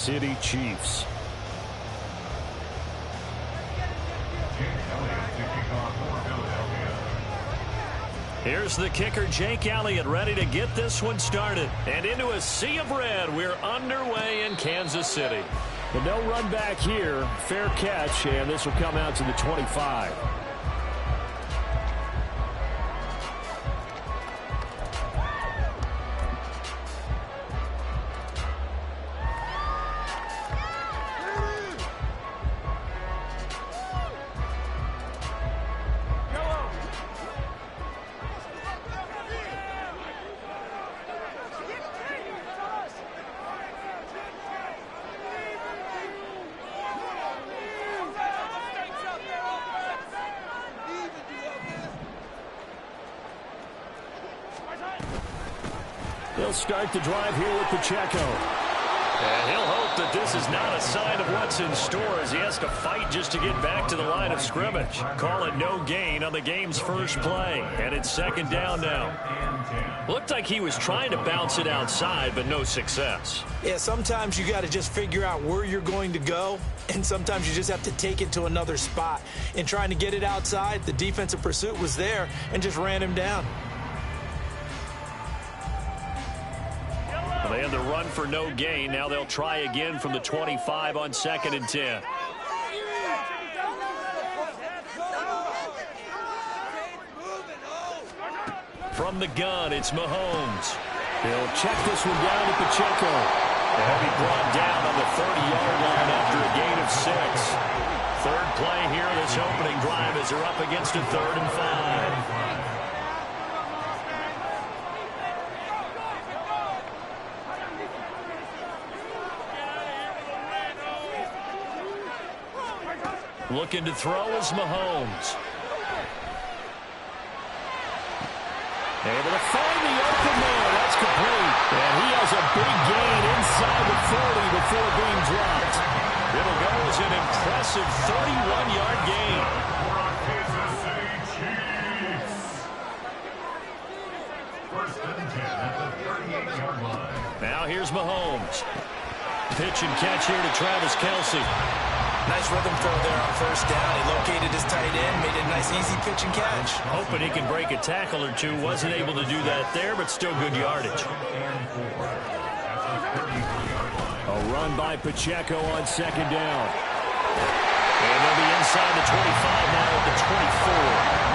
City Chiefs. Here's the kicker, Jake Elliott, ready to get this one started. And into a sea of red, we're underway in Kansas City. But no run back here. Fair catch, and this will come out to the 25. They'll start the drive here with Pacheco. And he'll hope that this is not a sign of what's in store as he has to fight just to get back to the line of scrimmage. Call it no gain on the game's first play. And it's second down now. Looked like he was trying to bounce it outside, but no success. Yeah, sometimes you got to just figure out where you're going to go, and sometimes you just have to take it to another spot. In trying to get it outside, the defensive pursuit was there and just ran him down. They had the run for no gain. Now they'll try again from the 25 on 2nd and 10. From the gun, it's Mahomes. He'll check this one down to Pacheco. He'll be brought down on the 30-yard line after a gain of 6. Third play here this opening drive as they're up against a 3rd and 5. Looking to throw is Mahomes. Able to find the open man. That's complete. And he has a big gain inside the 40 before being dropped. It'll go as an impressive 31-yard gain. Now here's Mahomes. Pitch and catch here to Travis Kelce. Nice rhythm throw there on first down. He located his tight end, made it a nice easy pitch and catch. Hoping he can break a tackle or two. Wasn't able to do that there, but still good yardage. A run by Pacheco on 2nd down. And they'll be inside the 25 now at the 24.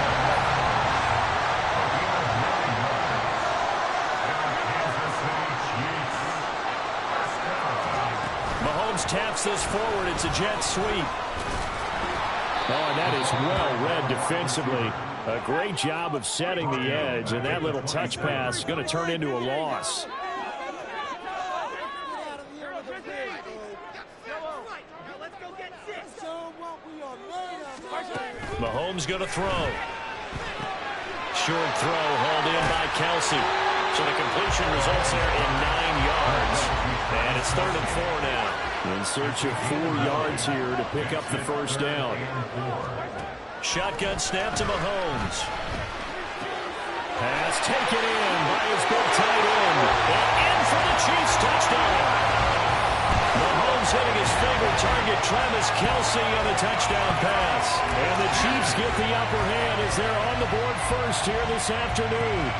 Taps this forward. It's a jet sweep. Oh, and that is well read defensively. A great job of setting the edge, and that little touch pass is going to turn into a loss. Mahomes going to throw. Short throw hauled in by Kelce. So the completion results there in 9 yards. And it's 3rd and 4 now. In search of 4 yards here to pick up the first down. Shotgun snap to Mahomes. Pass taken in by his big tight end. And in for the Chiefs touchdown. Mahomes hitting his favorite target, Travis Kelce, on a touchdown pass. And the Chiefs get the upper hand as they're on the board first here this afternoon.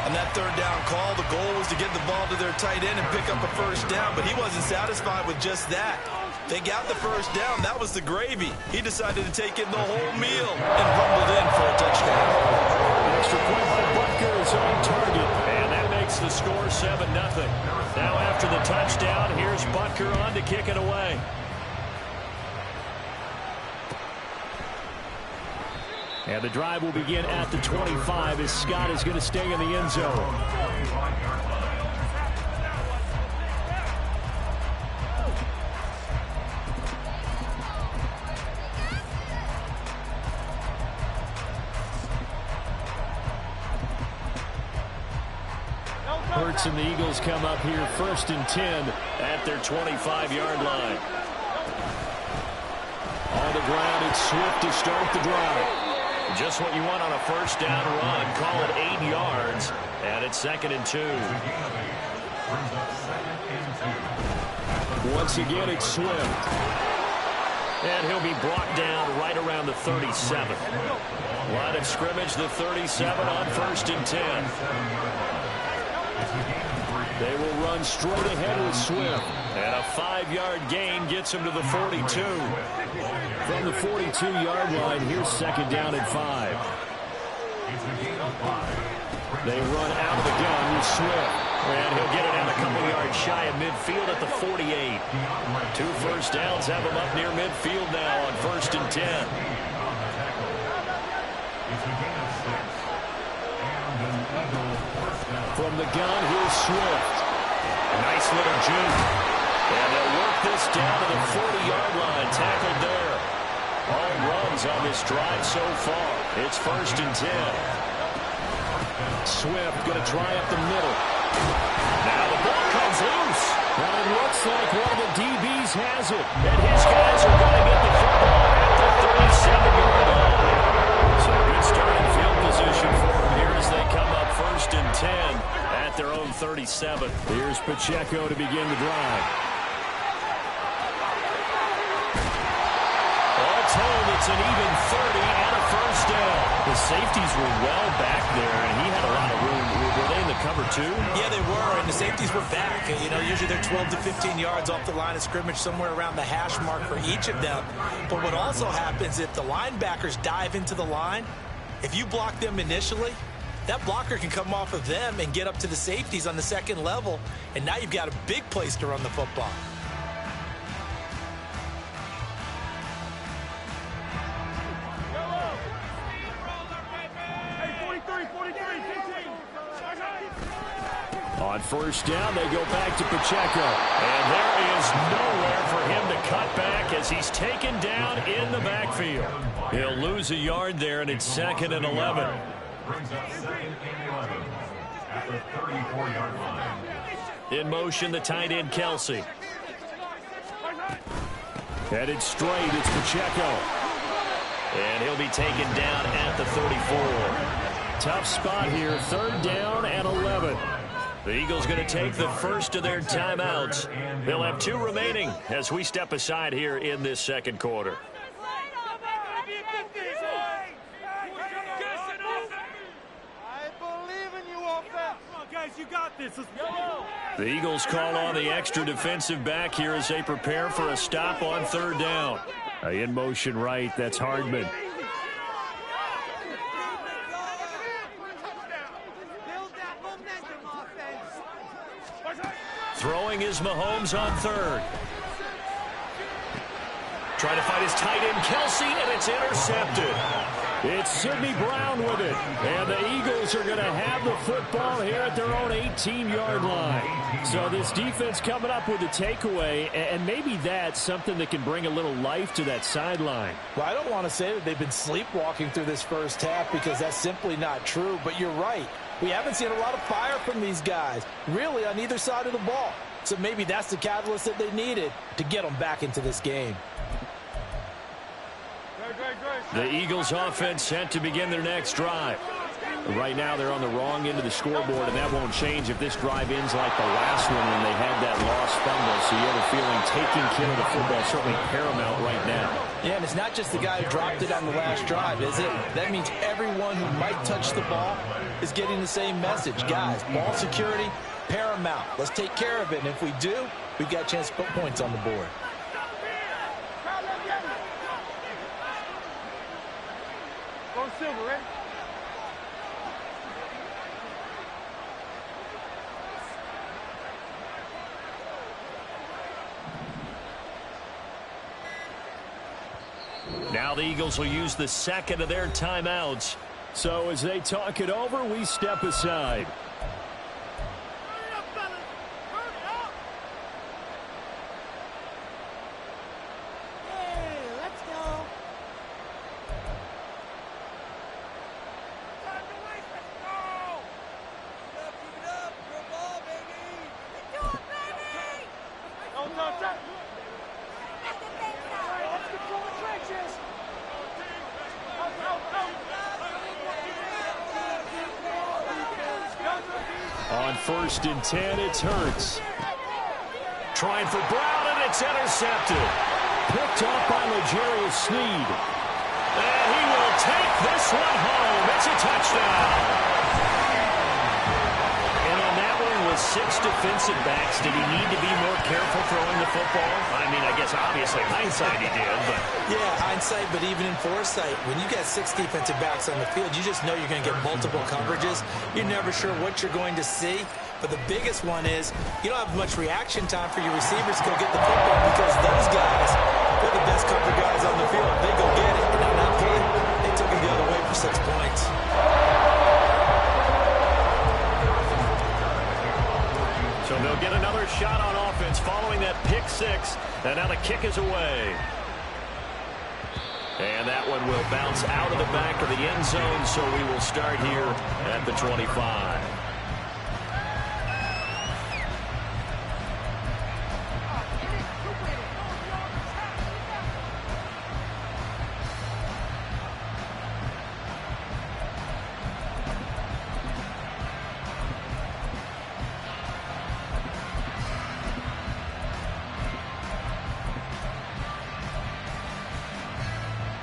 On that 3rd down call, the goal was to get the ball to their tight end and pick up a first down, but he wasn't satisfied with just that. They got the first down. That was the gravy. He decided to take in the whole meal and rumbled in for a touchdown. An extra point by Butker is on target. And that makes the score 7-0. Now after the touchdown, here's Butker on to kick it away. And the drive will begin at the 25 as Scott is going to stay in the end zone. Hurts and the Eagles come up here 1st and 10 at their 25-yard line. On the ground, it's Swift to start the drive. Just what you want on a first down run. Call it 8 yards. And it's 2nd and 2. Once again, it's Swift. And he'll be brought down right around the 37. Line of scrimmage, the 37 on 1st and 10. They will run straight ahead with Swift. And a 5-yard gain gets him to the 42. From the 42-yard line, here's 2nd down and 5. They run out of the gun with Swift. And he'll get it out a couple yards shy of midfield at the 48. 2 first downs have him up near midfield now on 1st and 10. From the gun, here's Swift. A nice little juke. And they'll work this down to the 40-yard line. Tackled there. All runs on this drive so far. It's 1st and 10. Swift going to try up the middle. Now the ball comes loose. Well, it looks like one of the DBs has it. And his guys are going to get the football at the 37-yard line. So good starting field position for them here as they come up 1st and 10 at their own 37. Here's Pacheco to begin the drive. All told, it's an even 30 and a first down. The safeties were well back there, and he had a lot of room. Were they in the cover too? Yeah, they were, and the safeties were back. You know, usually they're 12 to 15 yards off the line of scrimmage, somewhere around the hash mark for each of them. But what also happens if the linebackers dive into the line, if you block them initially, that blocker can come off of them and get up to the safeties on the 2nd level, and now you've got a big place to run the football. On 1st down, they go back to Pacheco. And there is nowhere for him to cut back as he's taken down in the backfield. He'll lose a yard there, and it's 2nd and 11. In motion, the tight end, Kelsey. Headed straight, it's Pacheco. And he'll be taken down at the 34. Tough spot here, 3rd down and 11. The Eagles going to take the first of their timeouts. They'll have 2 remaining as we step aside here in this 2nd quarter. You got this. The Eagles call on the extra defensive back here as they prepare for a stop on 3rd down. In motion right, that's Hardman. Throwing is Mahomes on 3rd. Trying to find his tight end, Kelsey, and it's intercepted. It's Sidney Brown with it. And the Eagles are going to have the football here at their own 18-yard line. So this defense coming up with a takeaway, and maybe that's something that can bring a little life to that sideline. Well, I don't want to say that they've been sleepwalking through this first half because that's simply not true, but you're right. We haven't seen a lot of fire from these guys, really on either side of the ball. So maybe that's the catalyst that they needed to get them back into this game. The Eagles offense set to begin their next drive. Right now they're on the wrong end of the scoreboard, and that won't change if this drive ends like the last one when they had that lost fumble. So you have a feeling taking care of the football is certainly paramount right now. Yeah, and it's not just the guy who dropped it on the last drive, is it? That means everyone who might touch the ball is getting the same message. Guys, ball security, paramount. Let's take care of it, and if we do, we've got a chance to put points on the board. Silver, ready? Now the Eagles will use the 2nd of their timeouts. So as they talk it over, we step aside. On 1st and 10, it's Hurts. Trying for Brown, and it's intercepted. Picked off by L'Jarius Sneed. And he will take this one home. It's a touchdown. And on that one, with 6 defensive backs, did he need to be more careful throwing the football? I mean, I guess obviously hindsight he did, but... Yeah, hindsight, but even in foresight, when you got 6 defensive backs on the field, you just know you're going to get multiple coverages. You're never sure what you're going to see. But the biggest one is you don't have much reaction time for your receivers to go get the football because those guys, they're the best cover guys on the field. They go get it. And on that play, they took it the other way for 6 points. So they'll get another shot on offense following that pick 6. And now the kick is away. And that one will bounce out of the back of the end zone, so we will start here at the 25.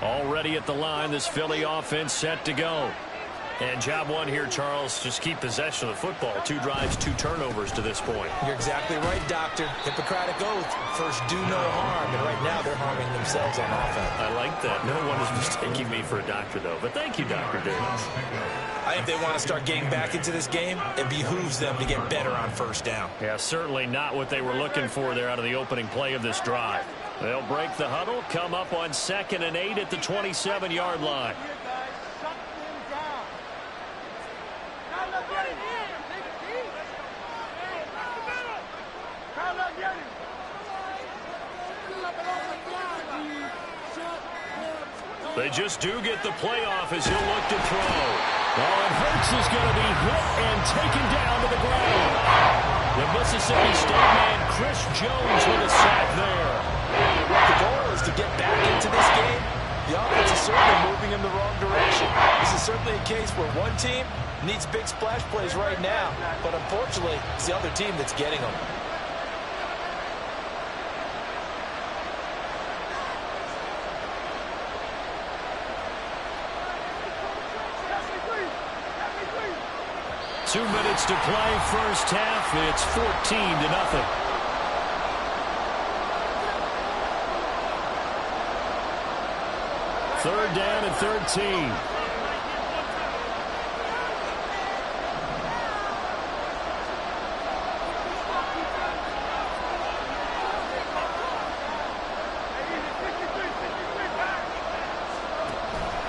Already at the line, this Philly offense set to go. And job one here, Charles, just keep possession of the football. 2 drives, 2 turnovers to this point. You're exactly right, Doctor. Hippocratic oath. First, do no harm. And right now, they're harming themselves on offense. I like that. No one is mistaking me for a doctor, though. But thank you, Dr. Davis. I think they want to start getting back into this game. It behooves them to get better on first down. Yeah, certainly not what they were looking for there out of the opening play of this drive. They'll break the huddle, come up on 2nd and 8 at the 27-yard line. They just do get the playoff as he'll look to throw. Oh, and Hurts is going to be hit and taken down to the ground. The Mississippi State man, Chris Jones, with a sack there. The goal is to get back into this game. The offense is certainly moving in the wrong direction. This is certainly a case where one team needs big splash plays right now, but unfortunately, it's the other team that's getting them. Two minutes to play, first half. It's 14-0. Third down and 13.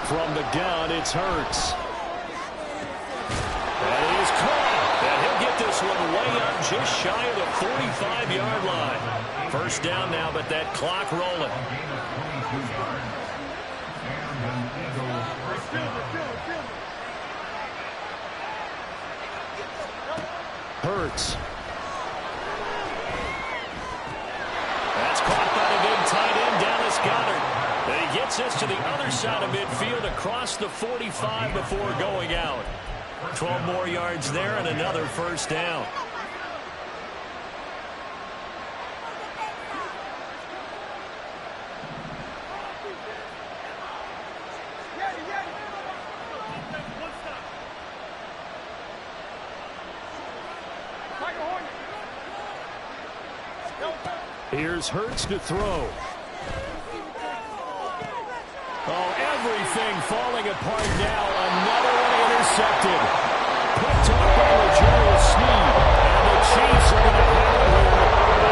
From the gun, it's Hurts. And he is caught. And he'll get this one way up just shy of the 45-yard line. First down now, but that clock rolling. Hurts. That's caught by the big tight end, Dallas Goedert. And he gets us to the other side of midfield across the 45 before going out. 12 more yards there and another first down. Here's Hurts to throw. Oh, everything falling apart now. Another one intercepted. Picked up by L'Jarius Sneed. And the Chiefs are going to have it here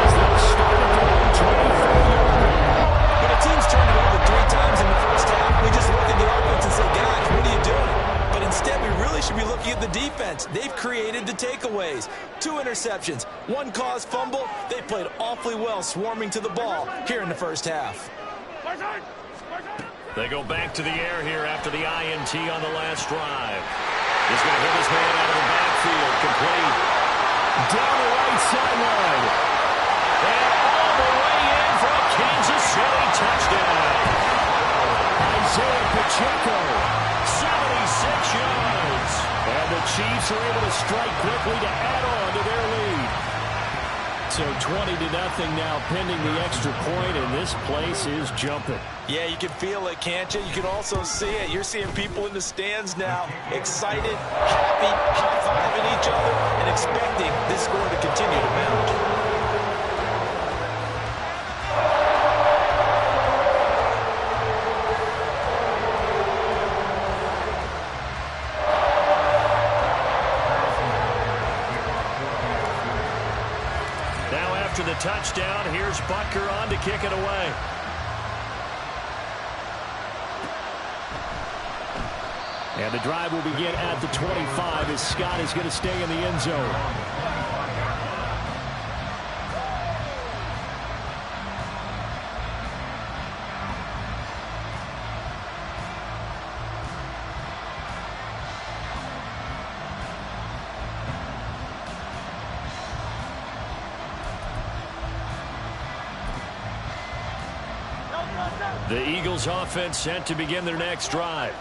as they'll start at their own 24-yard line. When a team's turned it over 3 times in the first half, we just look at the offense and say, guys, what are you doing? But instead, we really should be looking at the defense. They've created the takeaways. 2 interceptions, 1 caused fumble. They played awfully well swarming to the ball here in the first half. They go back to the air here after the INT on the last drive. He's going to hit his man out of the backfield. Complete. Down the right sideline. And all the way in for a Kansas City touchdown. Isaiah Pacheco. 76 yards. And the Chiefs are able to strike quickly to add on to their lead. So 20-0 now pending the extra point, and this place is jumping. Yeah, you can feel it, can't you? You can also see it. You're seeing people in the stands now, excited, happy, high-fiving each other, and expecting this score to continue to mount. After the touchdown, here's Butker on to kick it away. And the drive will begin at the 25 as Scott is going to stay in the end zone. The Eagles offense set to begin their next drive.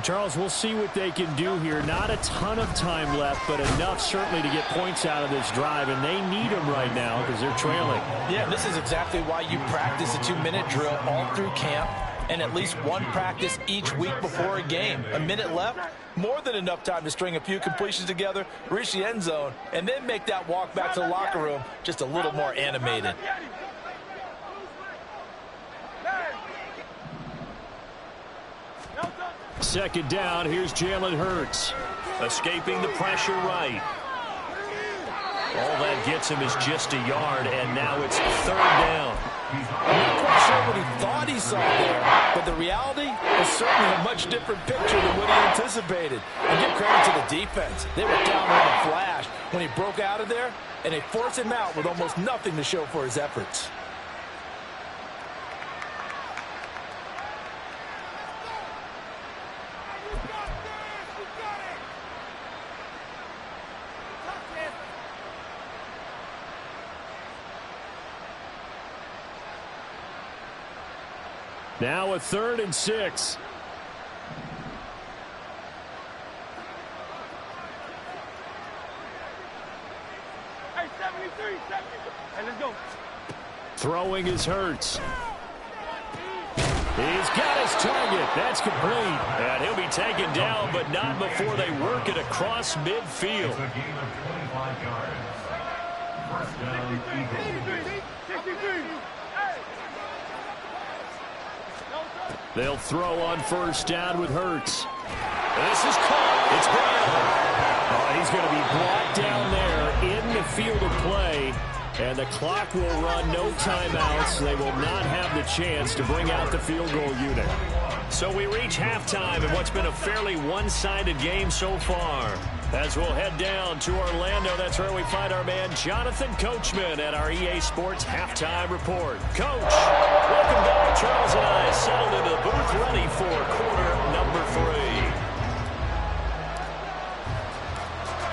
Charles, we'll see what they can do here. Not a ton of time left, but enough certainly to get points out of this drive, and they need them right now because they're trailing. Yeah, this is exactly why you practice a 2-minute drill all through camp and at least one practice each week before a game. A minute left, more than enough time to string a few completions together, reach the end zone, and then make that walk back to the locker room just a little more animated. Second down, here's Jalen Hurts. Escaping the pressure right. All that gets him is just a yard, and now it's third down. I'm not quite sure what he thought he saw there, but the reality is certainly a much different picture than what he anticipated. And give credit to the defense. They were down on a flash when he broke out of there, and they forced him out with almost nothing to show for his efforts. Now a 3rd and 6. Hey, 73, 73. Hey, let's go. Throwing is Hurts. He's got his target. That's complete. And he'll be taken down, but not before they work it across midfield. It's a game of 25 yards. First down, Eagles. 63. They'll throw on first down with Hurts. This is caught. It's Brown. He's going to be brought down there in the field of play. And the clock will run, no timeouts. They will not have the chance to bring out the field goal unit. So we reach halftime in what's been a fairly one-sided game so far. As we'll head down to Orlando, that's where we find our man Jonathan Coachman at our EA Sports Halftime Report. Coach, welcome back. Charles and I settled into the booth ready for quarter number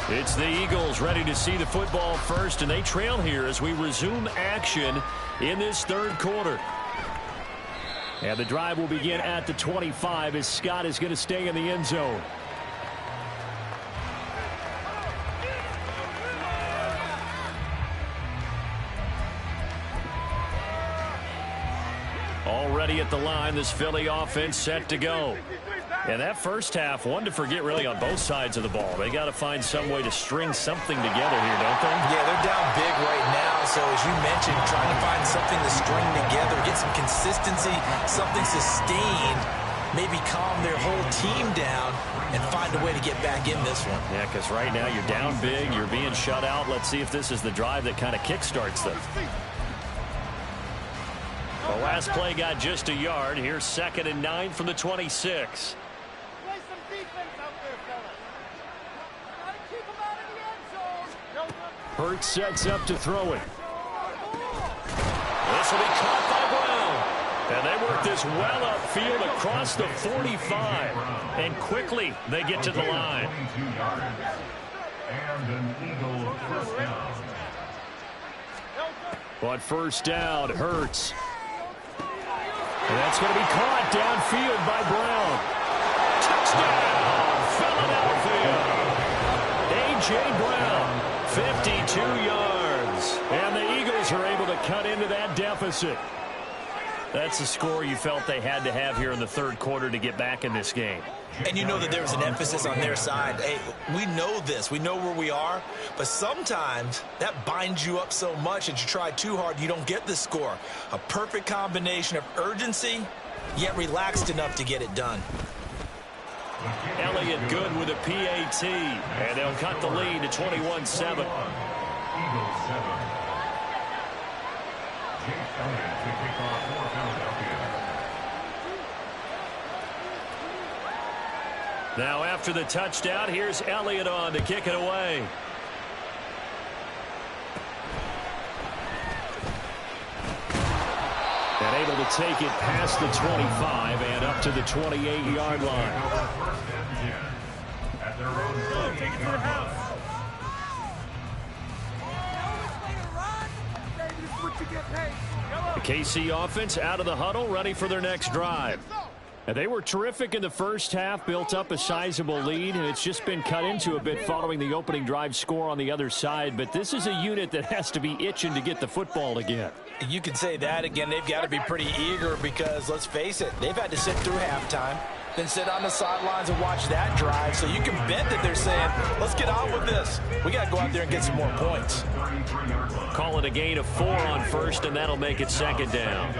3. It's the Eagles ready to see the football first, and they trail here as we resume action in this third quarter. And the drive will begin at the 25 as Scott is going to stay in the end zone. Already at the line, this Philly offense set to go. And that first half, one to forget really on both sides of the ball. They got to find some way to string something together here, don't they? Yeah, they're down big right now. So as you mentioned, trying to find something to string together, get some consistency, something sustained, maybe calm their whole team down and find a way to get back in this one. Yeah, because right now you're down big, you're being shut out. Let's see if this is the drive that kind of kickstarts them. The last play got just a yard. Here's 2nd and 9 from the 26. Hurts sets up to throw it. This will be caught by Brown. And they work this well upfield across the 45. And quickly they get to the line. And an Eagle first down. But first down, Hurts. And that's going to be caught downfield by Brown. Touchdown, Philadelphia. A.J. Brown, 52 yards. And the cut into that deficit. That's the score you felt they had to have here in the third quarter to get back in this game. And you know that there was an emphasis on their side. Hey, we know this. We know where we are. But sometimes that binds you up so much that you try too hard, you don't get the score. A perfect combination of urgency, yet relaxed enough to get it done. Elliott good with a PAT. And they'll cut the lead to 21-7. Eagles 7. Chase Elliott to kick off for Philadelphia. Now after the touchdown, here's Elliott on to kick it away. And able to take it past the 25 and up to the 28-yard line. At their own 28-yard line. The KC offense out of the huddle, ready for their next drive. And they were terrific in the first half, built up a sizable lead, and it's just been cut into a bit following the opening drive score on the other side. But this is a unit that has to be itching to get the football again. You can say that again. They've got to be pretty eager because, let's face it, they've had to sit through halftime, then sit on the sidelines and watch that drive. So you can bet that they're saying, let's get on with this. We got to go out there and get some more points. Call it a gain of 4 on first, and that'll make it second down.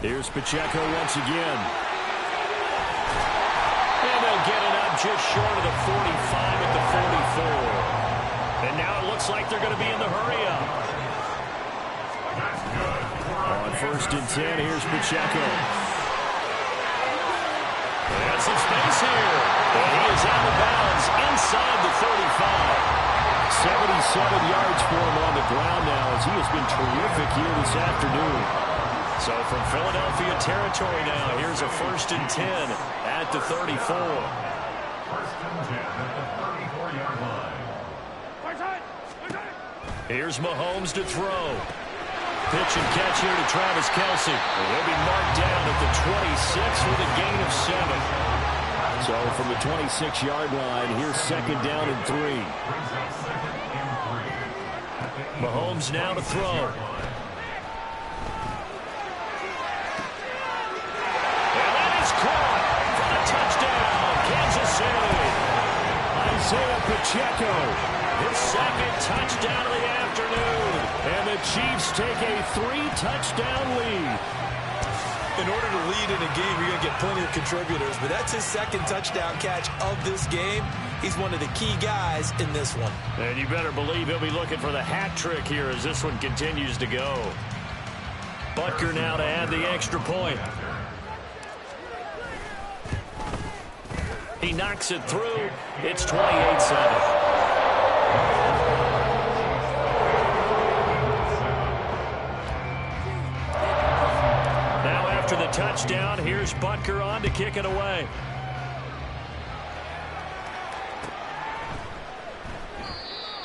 Here's Pacheco once again. And they'll get it up just short of the 45 at the 44. And now it looks like they're going to be in the hurry-up. On first and 10, here's Pacheco. That's some space here. And he is out of bounds inside the 35. 77 yards for him on the ground now as he has been terrific here this afternoon. So from Philadelphia territory now, here's a first and 10 at the 34. First and 10 at the 34-yard line. Here's Mahomes to throw. Pitch and catch here to Travis Kelce. He'll be marked down at the 26 with a gain of 7. So from the 26-yard line, here's second down and 3. Mahomes now to throw. Isaiah Pacheco, his second touchdown of the afternoon. And the Chiefs take a 3-touchdown lead. In order to lead in a game, you're going to get plenty of contributors, but that's his second touchdown catch of this game. He's one of the key guys in this one. And you better believe he'll be looking for the hat trick here as this one continues to go. Butker now to add the extra point. He knocks it through. It's 28-7. Now after the touchdown, here's Butker on to kick it away.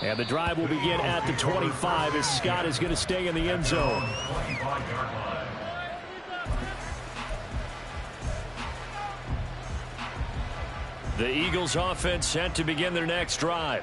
And the drive will begin at the 25 as Scott is going to stay in the end zone. The Eagles offense set to begin their next drive.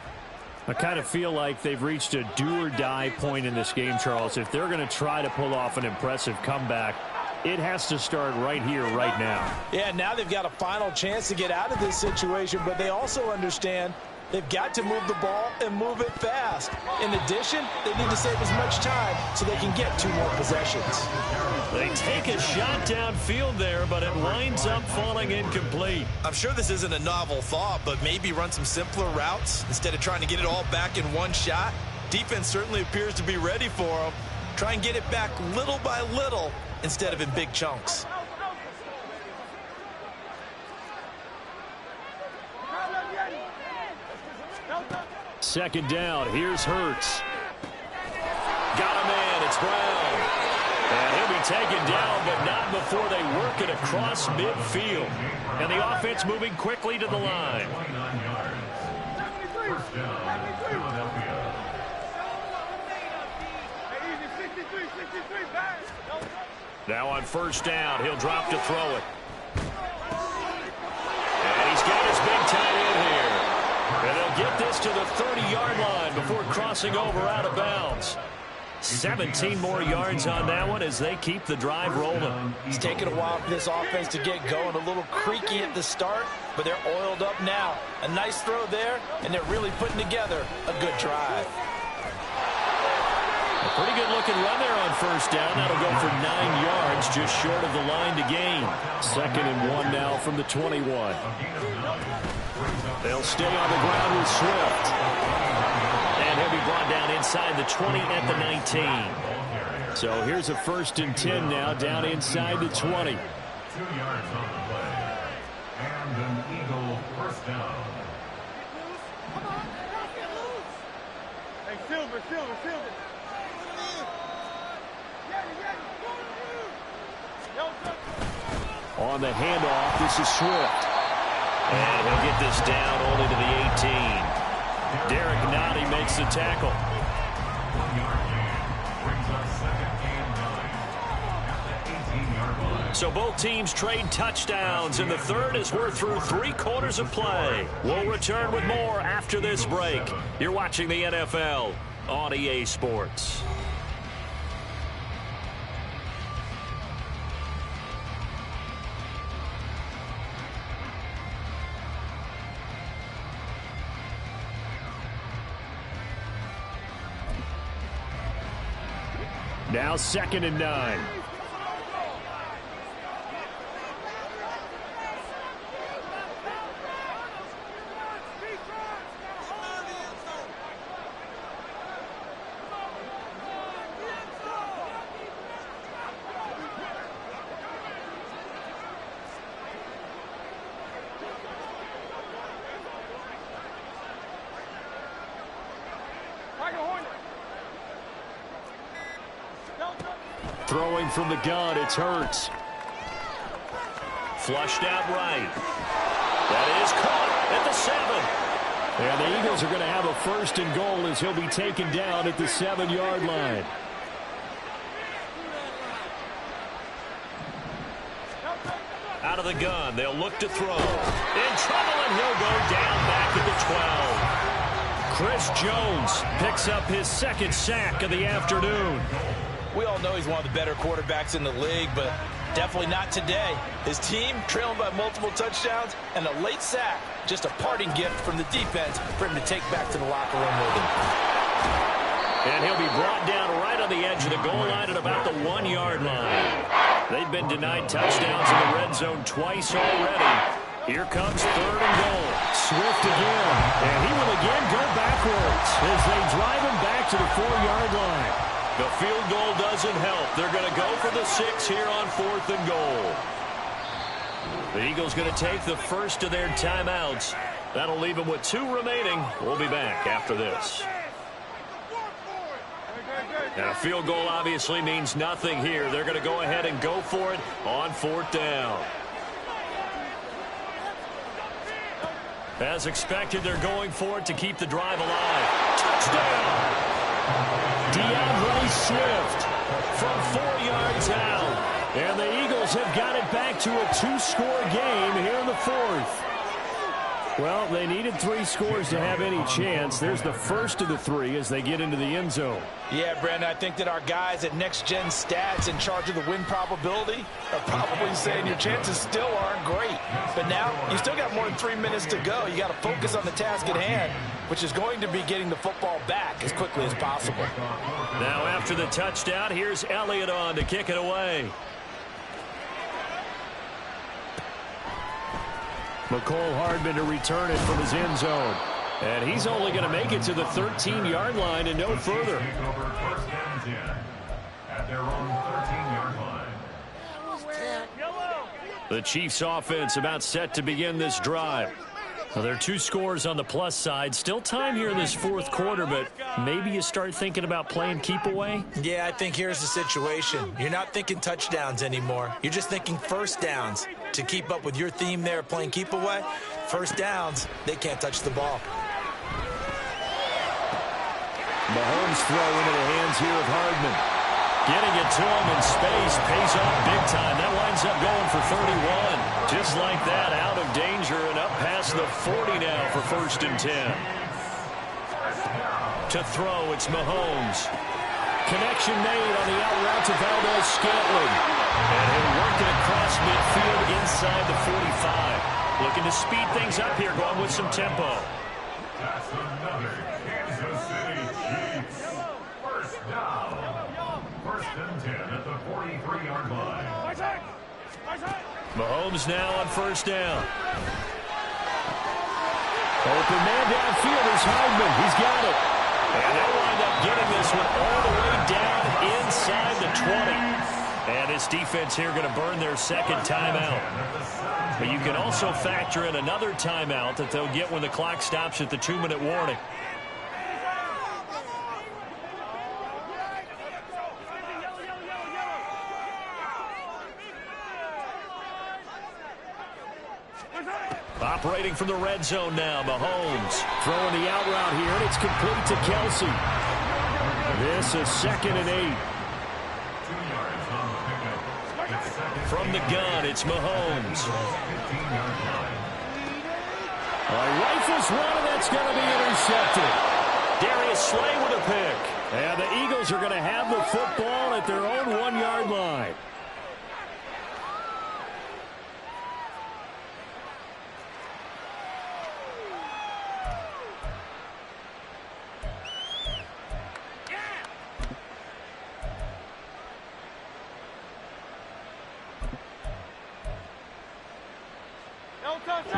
I kind of feel like they've reached a do-or-die point in this game, Charles. If they're going to try to pull off an impressive comeback, it has to start right here, right now. Yeah, now they've got a final chance to get out of this situation, but they also understand they've got to move the ball and move it fast. In addition, they need to save as much time so they can get 2 more possessions. They take a shot downfield there, but it winds up falling incomplete. I'm sure this isn't a novel thought, but maybe run some simpler routes instead of trying to get it all back in one shot. Defense certainly appears to be ready for them. Try and get it back little by little instead of in big chunks. Second down. Here's Hurts. Got a man. It's Brown. And he'll be taken down, but not before they work it across midfield. And the offense moving quickly to the line. Now on first down, he'll drop to throw it. And he's got his big tight end here. get this to the 30-yard line before crossing over out of bounds. 17 more yards on that one as they keep the drive rolling. It's taken a while for this offense to get going. A little creaky at the start, but they're oiled up now. A nice throw there, and they're really putting together a good drive. A pretty good-looking run there on first down. That'll go for 9 yards, just short of the line to gain. 2nd and 1 now from the 21. They'll stay on the ground with Swift. And he'll be brought down inside the 20 at the 19. So here's a 1st and 10 now, down inside the 20. 2 yards on the play. And an Eagle first down. Hey, Silver. On the handoff, this is Swift. And he'll get this down only to the 18. Derek Nottie makes the tackle. 1 yard gain brings us 2nd and 9 at the 18-yard line. So both teams trade touchdowns in the third as we're through 3 quarters of play. We'll return with more after this break. You're watching the NFL on EA Sports. Now 2nd and 9. Throwing from the gun, it's Hurts. Flushed out right. That is caught at the 7. And the Eagles are going to have a 1st and goal as he'll be taken down at the 7-yard line. Out of the gun, they'll look to throw. In trouble, and he'll go down back at the 12. Chris Jones picks up his 2nd sack of the afternoon. We all know he's one of the better quarterbacks in the league, but definitely not today. His team trailing by multiple touchdowns and a late sack. Just a parting gift from the defense for him to take back to the locker room with him. And he'll be brought down right on the edge of the goal line at about the 1-yard line. They've been denied touchdowns in the red zone twice already. Here comes 3rd and goal. Swift again, and he will again go backwards as they drive him back to the 4-yard line. The field goal doesn't help. They're going to go for the 6 here on 4th and goal. The Eagles going to take the first of their timeouts. That'll leave them with 2 remaining. We'll be back after this. And a field goal obviously means nothing here. They're going to go ahead and go for it on 4th down. As expected, they're going for it to keep the drive alive. Touchdown! DeAndre Swift from 4 yards out. And the Eagles have got it back to a 2-score game here in the 4th. Well, they needed 3 scores to have any chance. There's the first of the 3 as they get into the end zone. Yeah, Brandon, I think that our guys at Next Gen Stats in charge of the win probability are probably saying your chances still aren't great. But now you still got more than 3 minutes to go. You got to focus on the task at hand, which is going to be getting the football back as quickly as possible. Now after the touchdown, here's Elliott on to kick it away. McCole Hardman to return it from his end zone. And he's only going to make it to the 13-yard line and no further. Over 1st and 10 at their own 13-yard line. The Chiefs offense about set to begin this drive. Well, there are 2 scores on the plus side. Still time here in this 4th quarter, but maybe you start thinking about playing keep away? Yeah, I think here's the situation. You're not thinking touchdowns anymore. You're just thinking 1st downs. To keep up with your theme there, playing keep away, 1st downs, they can't touch the ball. Mahomes throw into the hands here of Hardman. Getting it to him in space pays off big time. That winds up going for 31. Just like that, out of danger and up past the 40 now for 1st and 10. To throw, it's Mahomes. Connection made on the out route to Valdez-Scantling. And he'll work it across midfield inside the 45. Looking to speed things up here, going with some tempo. That's another Kansas City Chiefs. First down. First and 10 at the 43-yard line. Mahomes now on first down. Open man downfield is Heidman. He's got it. And they'll wind up getting this one all the way down inside the 20. And this defense here going to burn their second timeout. But you can also factor in another timeout that they'll get when the clock stops at the 2-minute warning. Operating from the red zone now, Mahomes. Throwing the out route here, and it's complete to Kelsey. This is 2nd and 8. 2 yards on the pickup. It's second. From the gun, it's Mahomes. 15-yard line. Rifles one, and that's going to be intercepted. Darius Slay with a pick. And the Eagles are going to have the football at their own 1-yard line.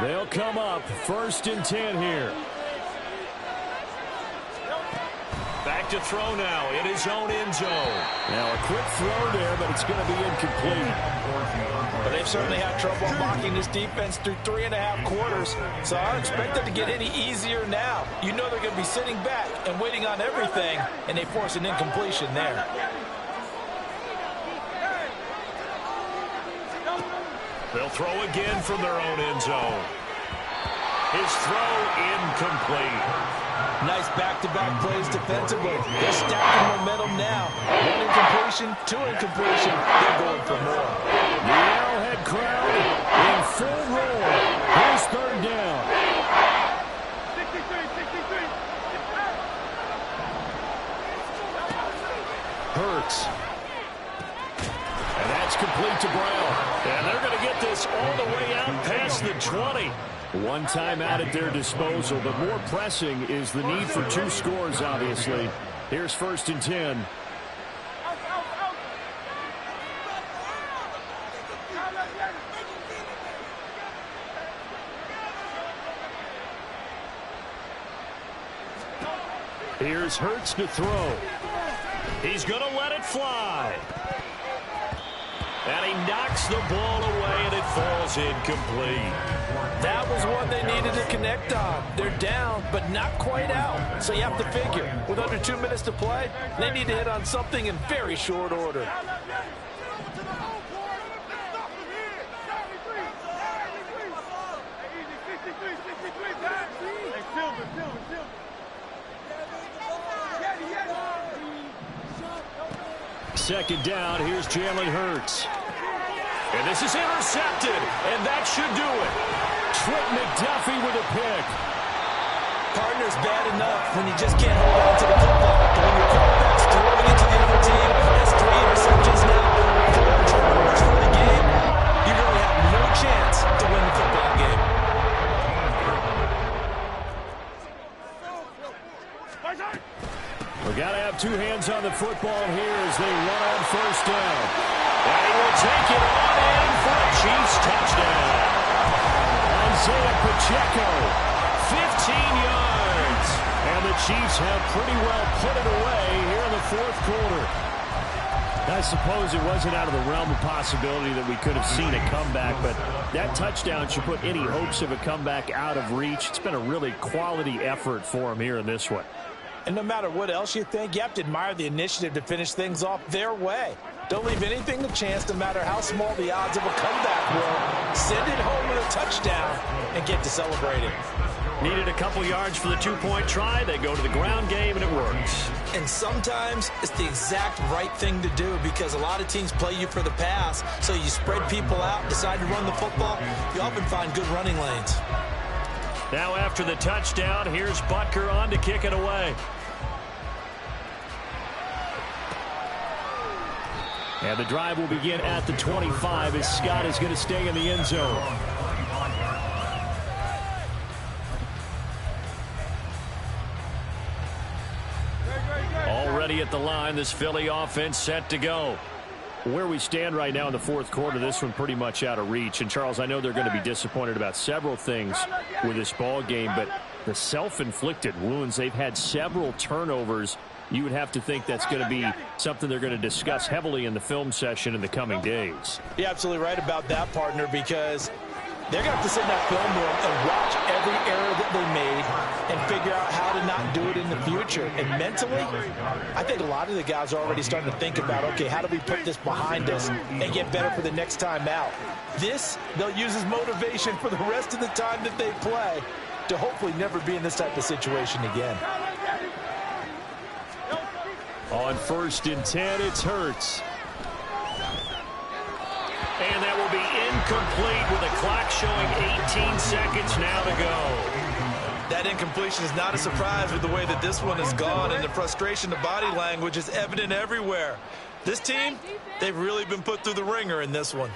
They'll come up 1st and 10 here. Back to throw now in his own end zone. Now a quick throw there, but it's going to be incomplete. But they've certainly had trouble blocking this defense through 3.5 quarters, so I don't expect it to get any easier now. You know they're going to be sitting back and waiting on everything, and they force an incompletion there. They'll throw again from their own end zone. His throw incomplete. Nice back-to-back plays defensively. They're stacking momentum now. 1 incompletion, 2 incompletion. They're going for more. The Arrowhead crowd in full roar. Here's 3rd down. 63. Hurts. And that's complete to Brown. And they're going to get this all the way out past the 20. One timeout at their disposal, but more pressing is the need for 2 scores, obviously. Here's 1st and 10. Here's Hurts to throw. He's going to let it fly. And he knocks the ball away, and it falls incomplete. That was one they needed to connect on. They're down, but not quite out. So you have to figure, with under 2 minutes to play, they need to hit on something in very short order. Second down, here's Jalen Hurts. And this is intercepted, and that should do it. Trent McDuffie with a pick. Partner's bad enough when you just can't hold on to the football. But when your quarterback's throwing it to the other team, has 3 interceptions now, 4 turnovers for the game, you really have no chance to win the football game. We got to have 2 hands on the football here as they run on first down. And he will take it on in for a Chiefs touchdown. Isaiah Pacheco, 15 yards. and the Chiefs have pretty well put it away here in the 4th quarter. I suppose it wasn't out of the realm of possibility that we could have seen a comeback, but that touchdown should put any hopes of a comeback out of reach. It's been a really quality effort for them here in this one. And no matter what else you think, you have to admire the initiative to finish things off their way. Don't leave anything to chance, no matter how small the odds of a comeback were. Send it home with a touchdown and get to celebrating. Needed a couple yards for the 2-point try. They go to the ground game, and it works. And sometimes it's the exact right thing to do because a lot of teams play you for the pass. So you spread people out, decide to run the football. You often find good running lanes. Now after the touchdown, here's Butker on to kick it away. And the drive will begin at the 25 as Scott is going to stay in the end zone. Already at the line, this Philly offense set to go. Where we stand right now in the fourth quarter, this one pretty much out of reach. And, Charles, I know they're going to be disappointed about several things with this ball game, but the self-inflicted wounds, they've had several turnovers. You would have to think that's going to be something they're going to discuss heavily in the film session in the coming days. You're absolutely right about that, partner, because they're going to have to sit in that film room and watch every error that they made and figure out how to not do it in the future. And mentally, I think a lot of the guys are already starting to think about, okay, how do we put this behind us and get better for the next time out? This, they'll use as motivation for the rest of the time that they play to hopefully never be in this type of situation again. On 1st and 10, it's Hurts. And that will be incomplete with the clock showing 18 seconds now to go. That incompletion is not a surprise with the way that this one has gone, and the frustration, the body language is evident everywhere. This team, they've really been put through the ringer in this one.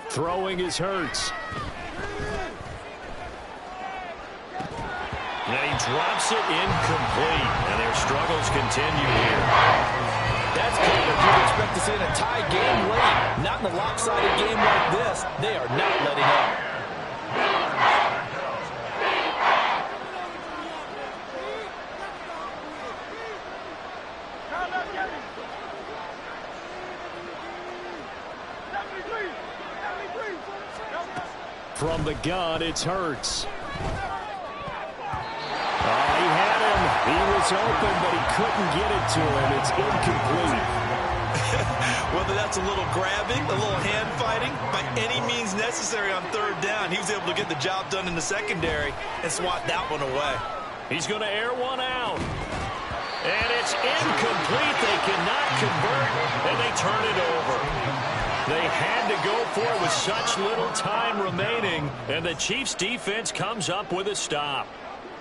Throwing is Hurts. And he drops it incomplete, and their struggles continue here. That's kind of what you'd expect to see in a tie game late. Not in a lopsided game like this. They are not letting up. From the gun, it's Hurts. He had him. He was open, but he couldn't get it to him. It's incomplete. Whether that's a little grabbing, a little hand fighting, by any means necessary on 3rd down, he was able to get the job done in the secondary and swat that one away. He's going to air one out. And it's incomplete. They cannot convert, and they turn it over. They had to go for it with such little time remaining, and the Chiefs' defense comes up with a stop.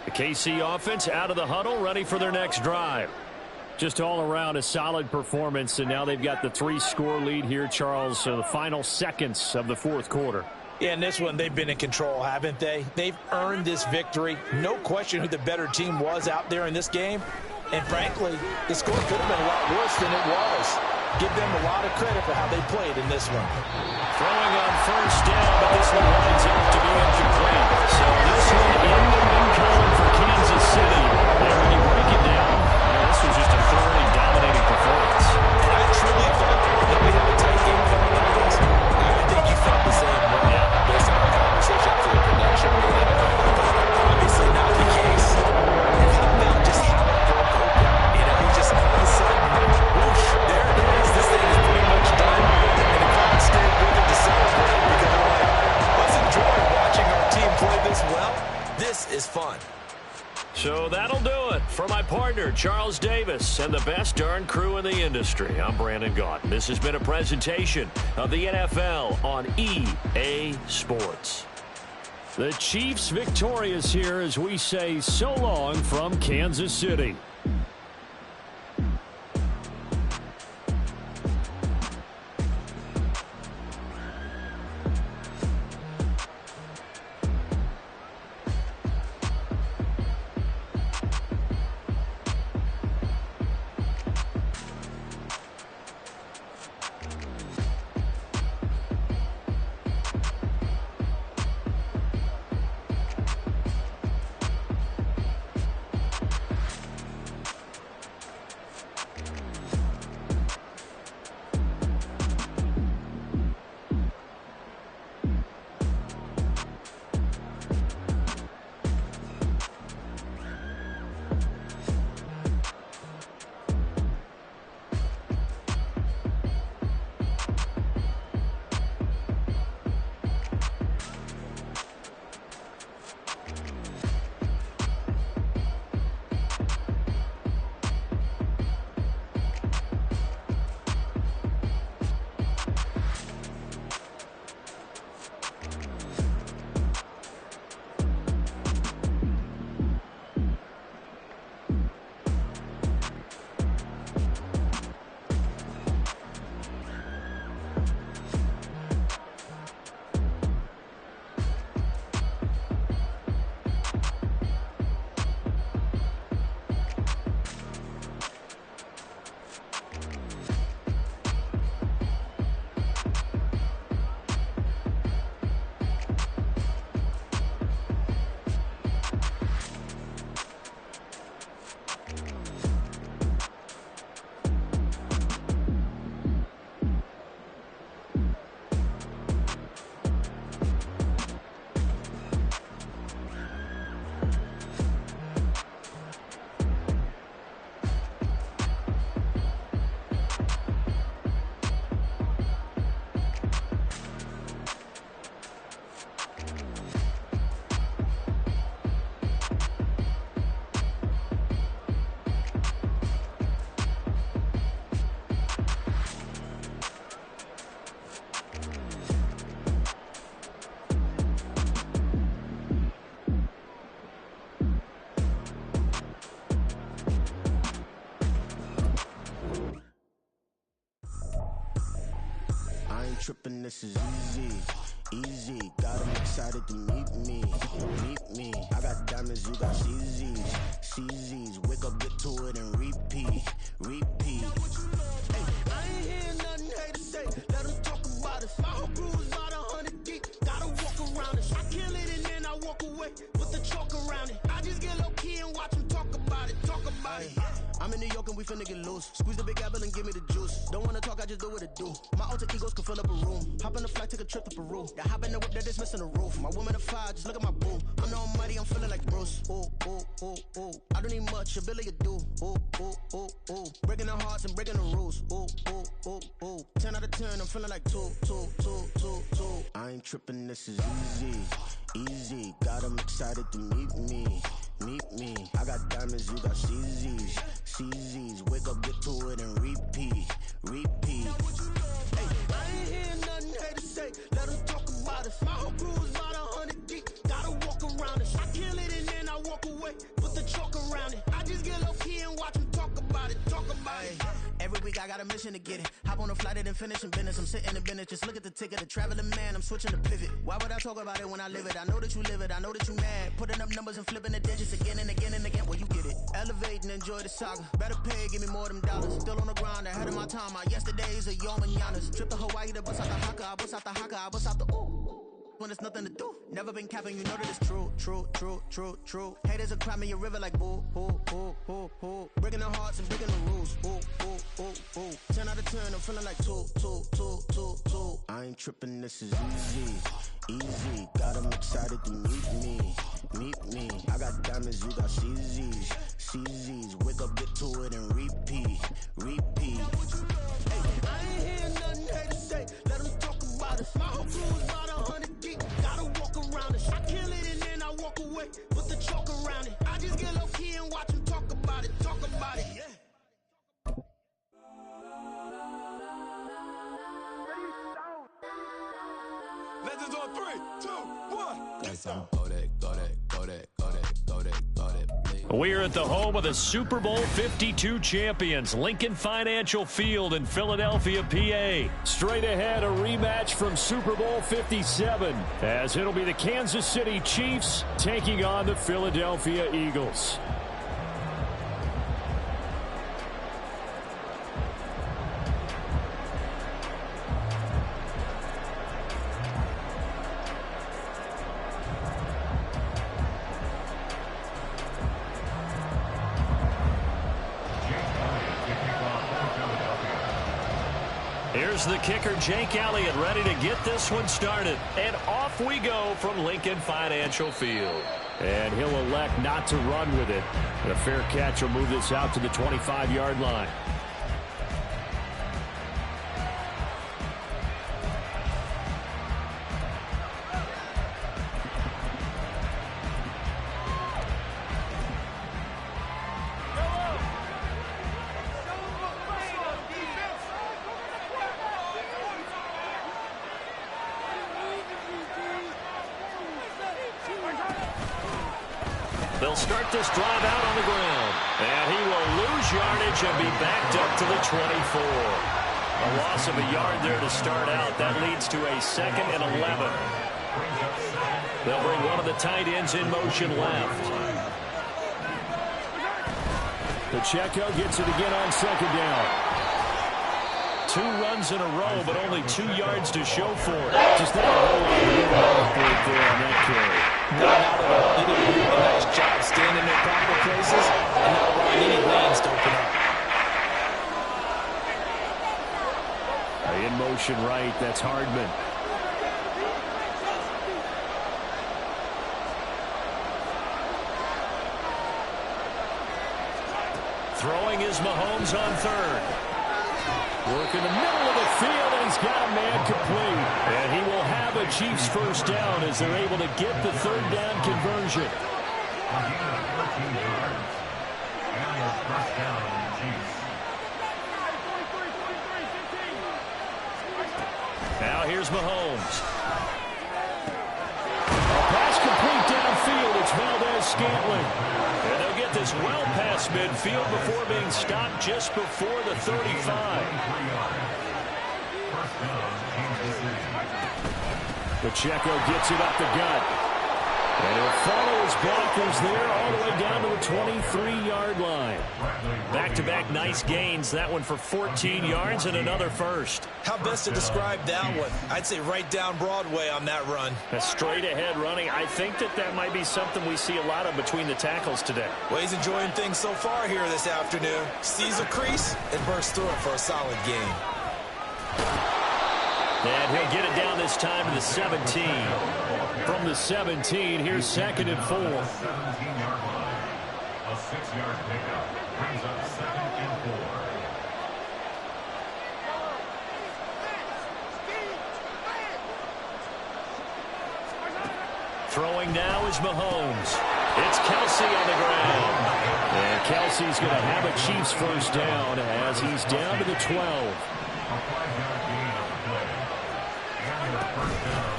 The KC offense out of the huddle, ready for their next drive. Just all around a solid performance, and now they've got the 3-score lead here, Charles, so the final seconds of the fourth quarter. Yeah, in this one, they've been in control, haven't they? They've earned this victory. No question who the better team was out there in this game. And frankly, the score could have been a lot worse than it was. Give them a lot of credit for how they played in this one. Throwing on 1st down, but this one winds up to be incomplete. So this one in the win column for Kansas City. And when you break it down, this was just a thoroughly dominating performance. And I truly thought that we had a tight game coming into this. I think you felt the same way. Yeah. Based on our conversation after the production meeting. Obviously not the case. And how about just how it broke open? You know, he just all of a sudden, whoosh, there it is. This thing is pretty much done. And the crowd stayed with it to celebrate because they're like, let's enjoy watching our team play this well. This is fun. So that'll do it for my partner, Charles Davis, and the best darn crew in the industry. I'm Brandon Gaunt. This has been a presentation of the NFL on EA Sports. The Chiefs victorious here as we say so long from Kansas City. ain't tripping, this is easy. Easy, got them excited to meet me. Meet me. I got diamonds, you got CZs. CZs, wake up, get to it, and repeat. Repeat. Hey, I ain't hear nothing haters say. Let them talk about us. My whole crew is about 100 deep. Gotta walk around it. I kill it and then I walk away with the chalk around it. I just get low key and watch them talk about it. Talk about it. I'm in New York and we finna get loose. Squeeze the big apple and give me the juice. Don't wanna talk, I just do what it do. My alter egos can fill up a room. Hop on the flight, take a trip to Peru. That hop in the whip that is missing the roof. My woman a fire, just look at my boo. I'm the almighty, I'm feeling like Bruce. Ooh, ooh, ooh, ooh. I don't need much, ability to do. Ooh, ooh, ooh, ooh. Breaking the hearts and breaking the rules. Ooh, ooh, ooh, ooh. 10 out of 10, I'm feeling like 2. I ain't tripping, this is easy. Easy, got them excited to meet me. Meet me. I got diamonds, you got CZs. CZs, wake up, get to it, and repeat. Repeat. Hey, I ain't hear nothing haters say. Let them talk about us. My whole crew is about 100 deep. Gotta walk around it. I kill it and then I walk away. Put the chalk around it. I just get low key and watch them talk about it. Talk about it. Every week I got a mission to get it. Hop on a flight and then finish in business. I'm sitting in business. Just look at the ticket. A traveling man. I'm switching to pivot. Why would I talk about it when I live it? I know that you live it. I know that you mad. Putting up numbers and flipping the digits again and again and again. Well, you get it. Elevate and enjoy the saga. Better pay, give me more of them dollars. Still on the grind, ahead of my time. My yesterdays are your mananas. Trip to Hawaii to bust out the haka. I bust out the haka. I bust out the ooh. When there's nothing to do. Never been capping, you know that it's true. True. Haters are climbing your river like boo, boo. Breaking their hearts and breaking the rules. Ooh. 10 out of 10, I'm feeling like 2. I ain't tripping, this is easy. Easy, got them excited to meet me. Meet me. I got diamonds, you got CZs. CZs, wake up, get to it, and repeat. Repeat. Hey, I ain't hear nothing haters say. Let them talk about us. My whole crew is about 100 deep. Gotta walk around it. I kill it and then I walk away. Put the chalk around it. I just get low key and watch them talk about it. Talk about it, yeah. Legends on 3, 2, 1. Yes, sir. We're at the home of the Super Bowl 52 champions, Lincoln Financial Field in Philadelphia, PA. Straight ahead, a rematch from Super Bowl 57, as it'll be the Kansas City Chiefs taking on the Philadelphia Eagles. Here's the kicker, Jake Elliott, ready to get this one started. And off we go from Lincoln Financial Field. And he'll elect not to run with it. A fair catch will move this out to the 25-yard line. They'll start this drive out on the ground. And he will lose yardage and be backed up to the 24. A loss of a yard there to start out. That leads to a 2nd and 11. They'll bring one of the tight ends in motion left. Pacheco gets it again on 2nd down. 2 runs in a row, but only 2 yards to show for it. Just not a whole lot of room right there on that carry. Not out of it. He did a really nice job standing in proper places and not allowing any lanes to open up. In motion right, that's Hardman. Throwing is Mahomes on 3rd. Work in the middle of the field, and he's got a man complete. And he will have a Chiefs first down as they're able to get the 3rd down conversion. Now here's Mahomes. A pass complete downfield. It's Valdez-Scantling. And they'll get this well past midfield before being stopped just before the 35. Pacheco gets it up the gut. And he'll follow his blockers there all the way down to the 23-yard line. Back-to-back nice gains. That one for 14 yards and another first. How best to describe that one? I'd say right down Broadway on that run. A straight-ahead running. I think that might be something we see a lot of between the tackles today. Well, he's enjoying things so far here this afternoon. Sees a crease and bursts through it for a solid gain. And he'll get it down this time to the 17. From the 17, here's 2nd and 4. 17-yard line. A 6-yard pickup brings up 2nd and 4. Throwing now is Mahomes. It's Kelsey on the ground. And Kelsey's going to have a Chiefs first down as he's down to the 12. A 5-yard gain on the play. And a first down.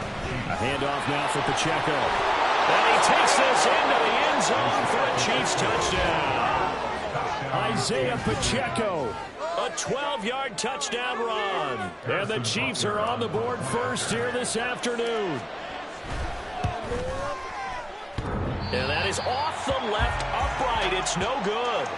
A handoff now for Pacheco. And he takes this into the end zone for a Chiefs touchdown. Isaiah Pacheco. A 12-yard touchdown run. And the Chiefs are on the board first here this afternoon. And that is off the left upright. It's no good.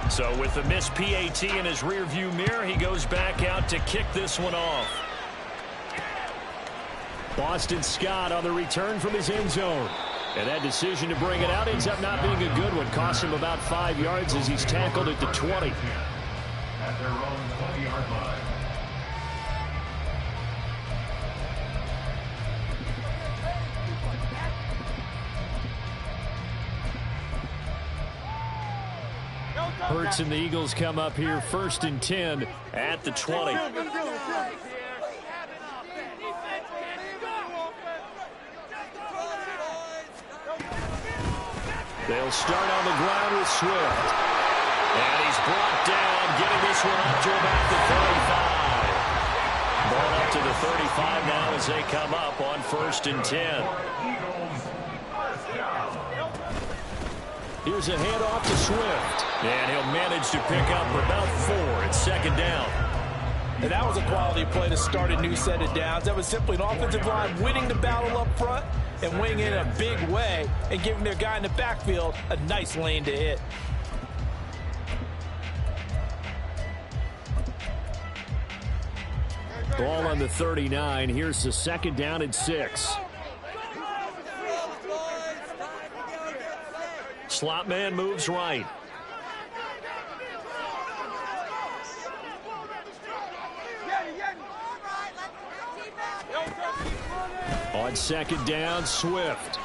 So with the missed PAT in his rearview mirror, he goes back out to kick this one off. Boston Scott on the return from his end zone. And that decision to bring it out ends up not being a good one. Costs him about 5 yards as he's tackled at the 20. At their own 20-yard line. Hurts and the Eagles come up here 1st and 10 at the 20. They'll start on the ground with Swift. And he's brought down, getting this one up to about the 35. Ball up to the 35 now as they come up on 1st and 10. Here's a handoff to Swift. And he'll manage to pick up about 4. It's 2nd down. And that was a quality play to start a new set of downs. That was simply an offensive line winning the battle up front and winning in a big way and giving their guy in the backfield a nice lane to hit. Ball on the 39. Here's the 2nd down and 6. Slot man moves right. On 2nd down, Swift.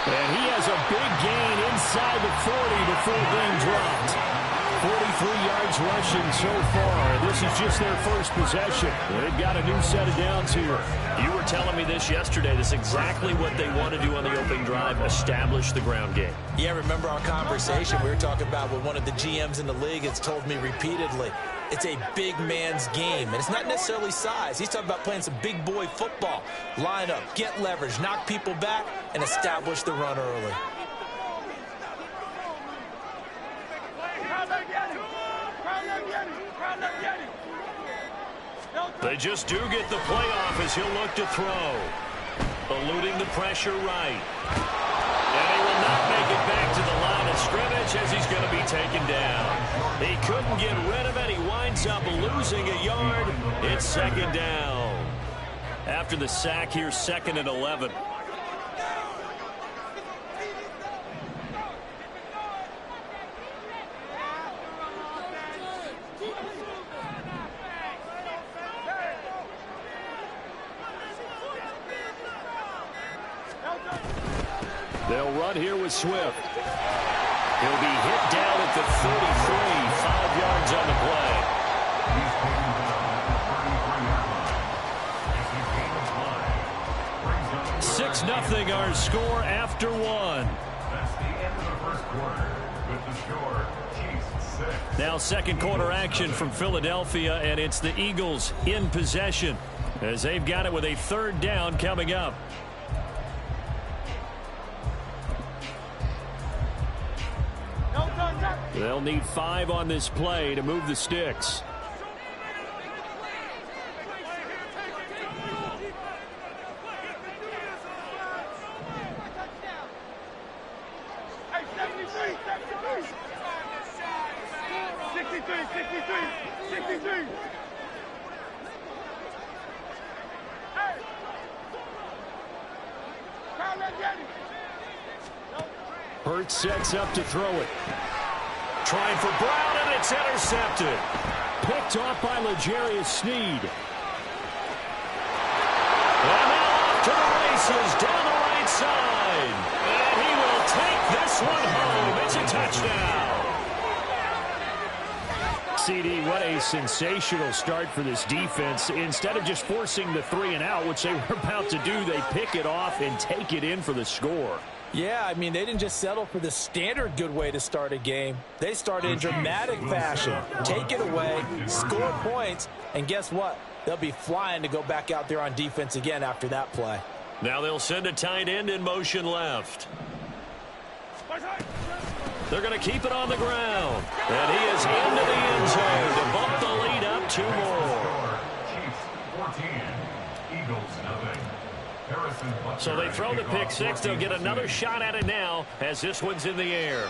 And he has a big gain inside the 40 before being dropped. 43 yards rushing so far. This is just their first possession. They've got a new set of downs here. You were telling me this yesterday. This is exactly what they want to do on the opening drive, establish the ground game. Yeah, remember our conversation we were talking about with one of the GMs in the league has told me repeatedly, it's a big man's game, and it's not necessarily size. He's talking about playing some big boy football. Line up, get leverage, knock people back, and establish the run early. They just do get the playoff as he'll look to throw. Eluding the pressure right. And he will not make it back to the line of scrimmage as he's going to be taken down. He couldn't get rid of it. He winds up losing a yard. It's 2nd down. After the sack here, 2nd and 11. They'll run here with Swift. He'll be hit down at the 33, 5 yards on the play. 6-0 our score after 1. That's the end of the first quarter with the score Chiefs 6. Now 2nd quarter action from Philadelphia, and it's the Eagles in possession as they've got it with a 3rd down coming up. They'll need 5 on this play to move the sticks. Hurts sets up to throw it. Trying for Brown, and it's intercepted. Picked off by L'Jarius Sneed. And now off to the races down the right side. And he will take this one home. It's a touchdown. CD, what a sensational start for this defense. Instead of just forcing the 3 and out, which they were about to do, they pick it off and take it in for the score. Yeah, I mean, they didn't just settle for the standard good way to start a game. They started in dramatic fashion. Take it away, score points, and guess what? They'll be flying to go back out there on defense again after that play. Now they'll send a tight end in motion left. They're going to keep it on the ground. And he is into the end zone to bump the lead up 2 more. Chiefs 14, Eagles nothing. So they throw the pick 6. They'll get another shot at it now as this one's in the air.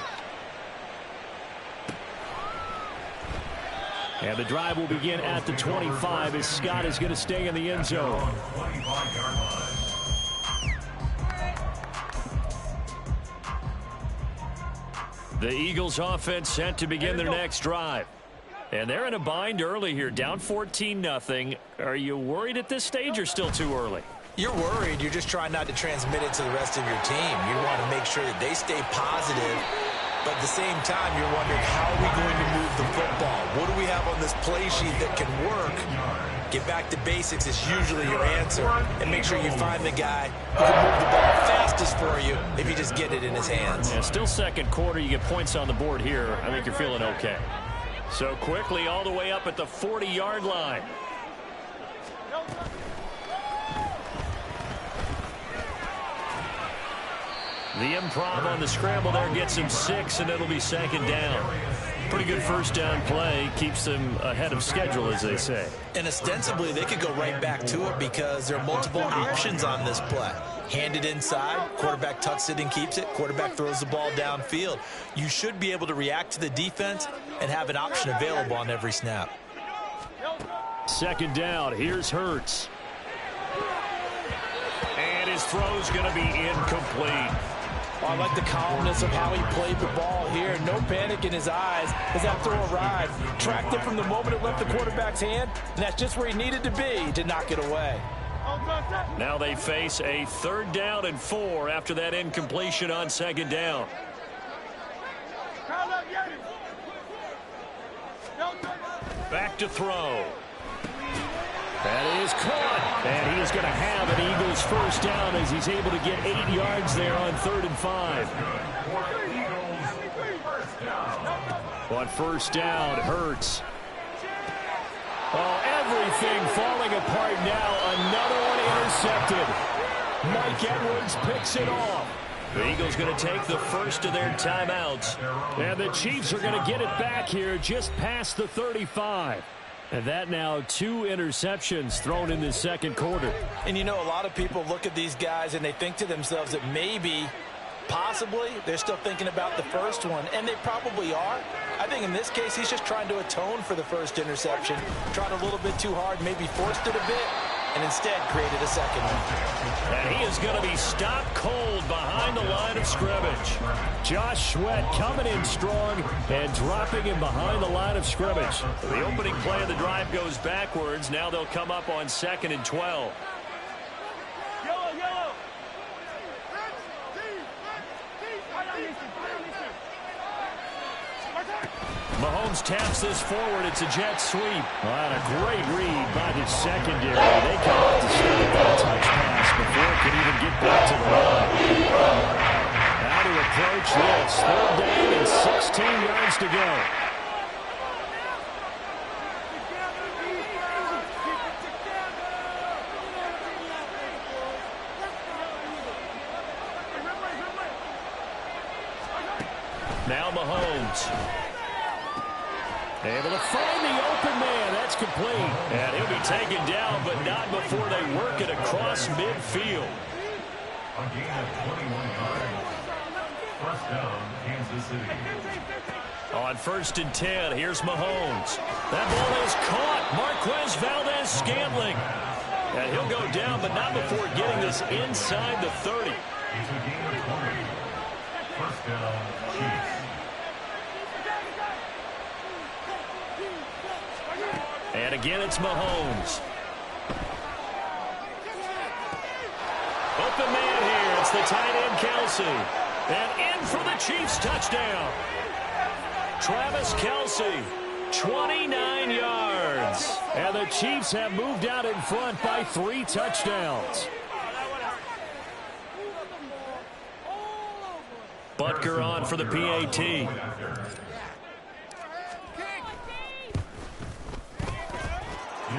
And the drive will begin at the 25 as Scott is going to stay in the end zone. The Eagles offense set to begin their next drive. And they're in a bind early here, down 14-0. Are you worried at this stage or still too early? You're worried. You're just trying not to transmit it to the rest of your team. You want to make sure that they stay positive. But at the same time, you're wondering, how are we going to move the football? What do we have on this play sheet that can work? Get back to basics is usually your answer. And make sure you find the guy who can move the ball fastest for you if you just get it in his hands. Yeah, still second quarter. You get points on the board here. I think you're feeling okay. So quickly all the way up at the 40-yard line. The improv on the scramble there gets him 6, and it'll be second down. Pretty good first down play. Keeps them ahead of schedule, as they say. And ostensibly, they could go right back to it because there are multiple options on this play. Hand it inside, quarterback tucks it and keeps it, quarterback throws the ball downfield. You should be able to react to the defense and have an option available on every snap. Second down, here's Hurts. And his throw's going to be incomplete. I like the calmness of how he played the ball here. No panic in his eyes as that throw arrived. Tracked it from the moment it left the quarterback's hand, and that's just where he needed to be to knock it away. Now they face a 3rd down and 4 after that incompletion on second down. Back to throw. That is caught. And he is going to have an Eagles first down as he's able to get 8 yards there on 3rd and 5. On first down, Hurts. Oh, everything falling apart now. Another one intercepted. Mike Edwards picks it off. The Eagles going to take the first of their timeouts. And the Chiefs are going to get it back here just past the 35. And that now 2 interceptions thrown in the second quarter. And you know, a lot of people look at these guys and they think to themselves that maybe, possibly, they're still thinking about the first one. And they probably are. I think in this case, he's just trying to atone for the first interception. Tried a little bit too hard, maybe forced it a bit, and instead created a second one. And he is going to be stopped cold behind the line of scrimmage. Josh Sweat coming in strong and dropping him behind the line of scrimmage. The opening play of the drive goes backwards. Now they'll come up on 2nd and 12. Mahomes taps this forward. It's a jet sweep. Well, and a great read by the secondary. They come out to stop that touch pass before it can even get back to the line. How to approach this. 3rd down and 16 yards to go. Now Mahomes. Able to find the open man. That's complete. And he'll be taken down, but not before they work it across midfield. A gain of 21 yards. First down, Kansas City. On 1st and 10, here's Mahomes. That ball is caught. Marquez Valdez-Scantling. And he'll go down, but not before getting this inside the 30. It's a gain of 20. First down, Chiefs. And again, it's Mahomes. Open man here. It's the tight end, Kelsey. And in for the Chiefs touchdown. Travis Kelsey, 29 yards. And the Chiefs have moved out in front by 3 touchdowns. Butker on for the PAT.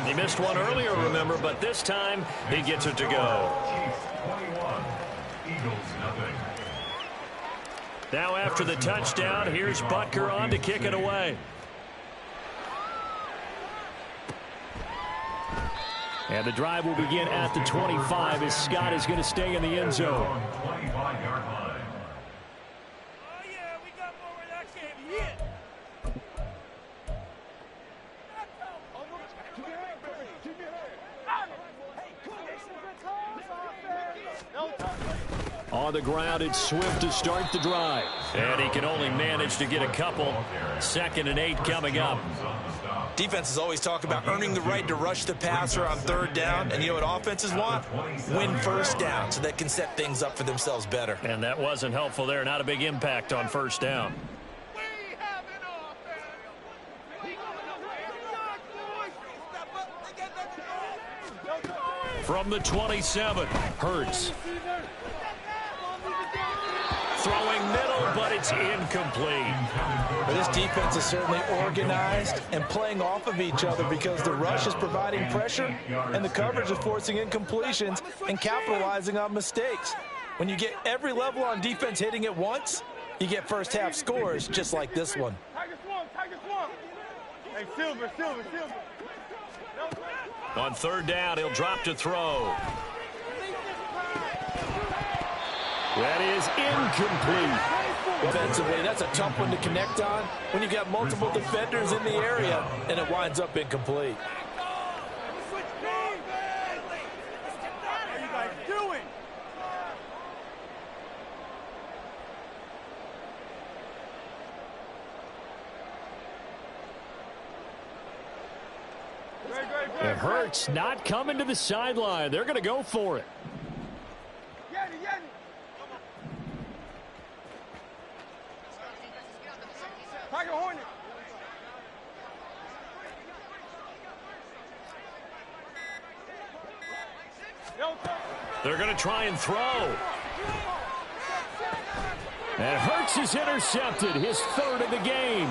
He missed one earlier, remember, but this time he gets it to go. Chiefs 21. Eagles nothing. Now after the touchdown, here's Butker on to kick it away. And the drive will begin at the 25 as Scott is going to stay in the end zone. 25-yard line. Oh, yeah, we got more where that came hit. On the ground, it's Swift to start the drive. And he can only manage to get a couple. 2nd and 8 coming up. Defenses always talk about earning the right to rush the passer on 3rd down. And you know what offenses want? Win 1st down so they can set things up for themselves better. And that wasn't helpful there. Not a big impact on 1st down. From the 27, Hurts. Throwing middle, but it's incomplete. But this defense is certainly organized and playing off of each other because the rush is providing pressure and the coverage is forcing incompletions and capitalizing on mistakes. When you get every level on defense hitting at once, you get first half scores just like this one. Hey, Silver. On 3rd down, he'll drop to throw. That is incomplete. Defensively, that's a tough one to connect on when you've got multiple defenders in the area and it winds up incomplete. What are you guys doing? And Hurts not coming to the sideline. They're going to go for it. Tiger Hornet. They're going to try and throw. And Hurts is intercepted, his 3rd of the game.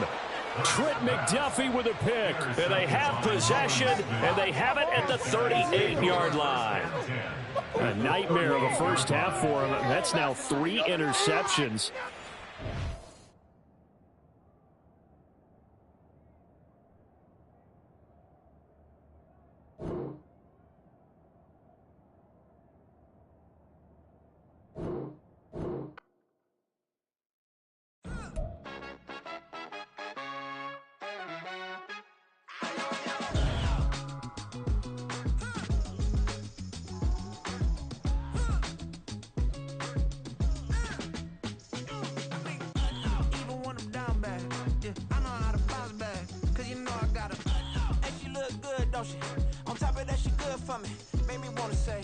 Trent McDuffie with a pick. And they have possession, and they have it at the 38-yard line. A nightmare of a first half for him. That's now 3 interceptions. On top of that, she good for me. Made me wanna say,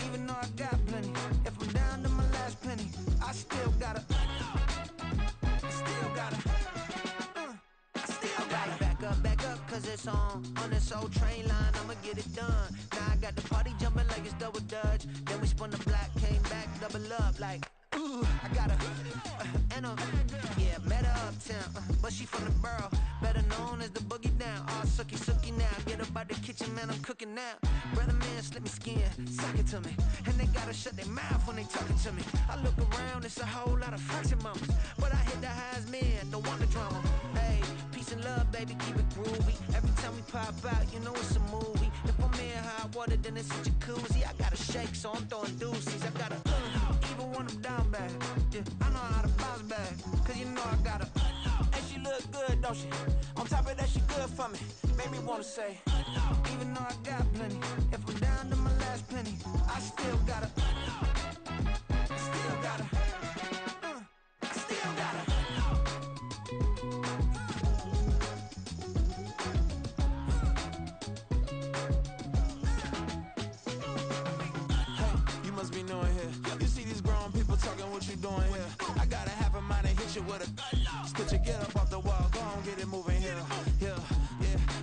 even though I got plenty, if I'm down to my last penny, I still gotta back up, cause it's on this old train line, I'ma get it done. Now I got the party jumping like it's double dutch. Then we spun the block, came back, double up like, ooh, I got a, and a, yeah, met her uptown, but she from the borough, better known as the boogie down. All sookie now, get up out the kitchen, man, I'm cooking now. Brother man slip me skin, suck it to me. And they gotta shut their mouth when they talking to me. I look around, it's a whole lot of fraction mamas. But I hit the highs, man, don't want the drama. Hey, peace and love, baby, keep it groovy. Every time we pop out, you know it's a movie. If I'm in hot water, then it's a jacuzzi. I gotta shake, so I'm throwing deuces. I gotta, even when I'm down bad. Yeah, I know how to bounce back, cause you know I gotta. And she look good, don't she? On top of that, she good for me. Made me wanna say, even though I got plenty, if I'm down to my last penny, I still gotta, I still gotta, I still gotta. Hey, you must be knowing here. You see these grown people talking, what you doing here? I gotta have a mind and hit you with a stitch you, get up off the wall, go on, get it moving here. Yeah,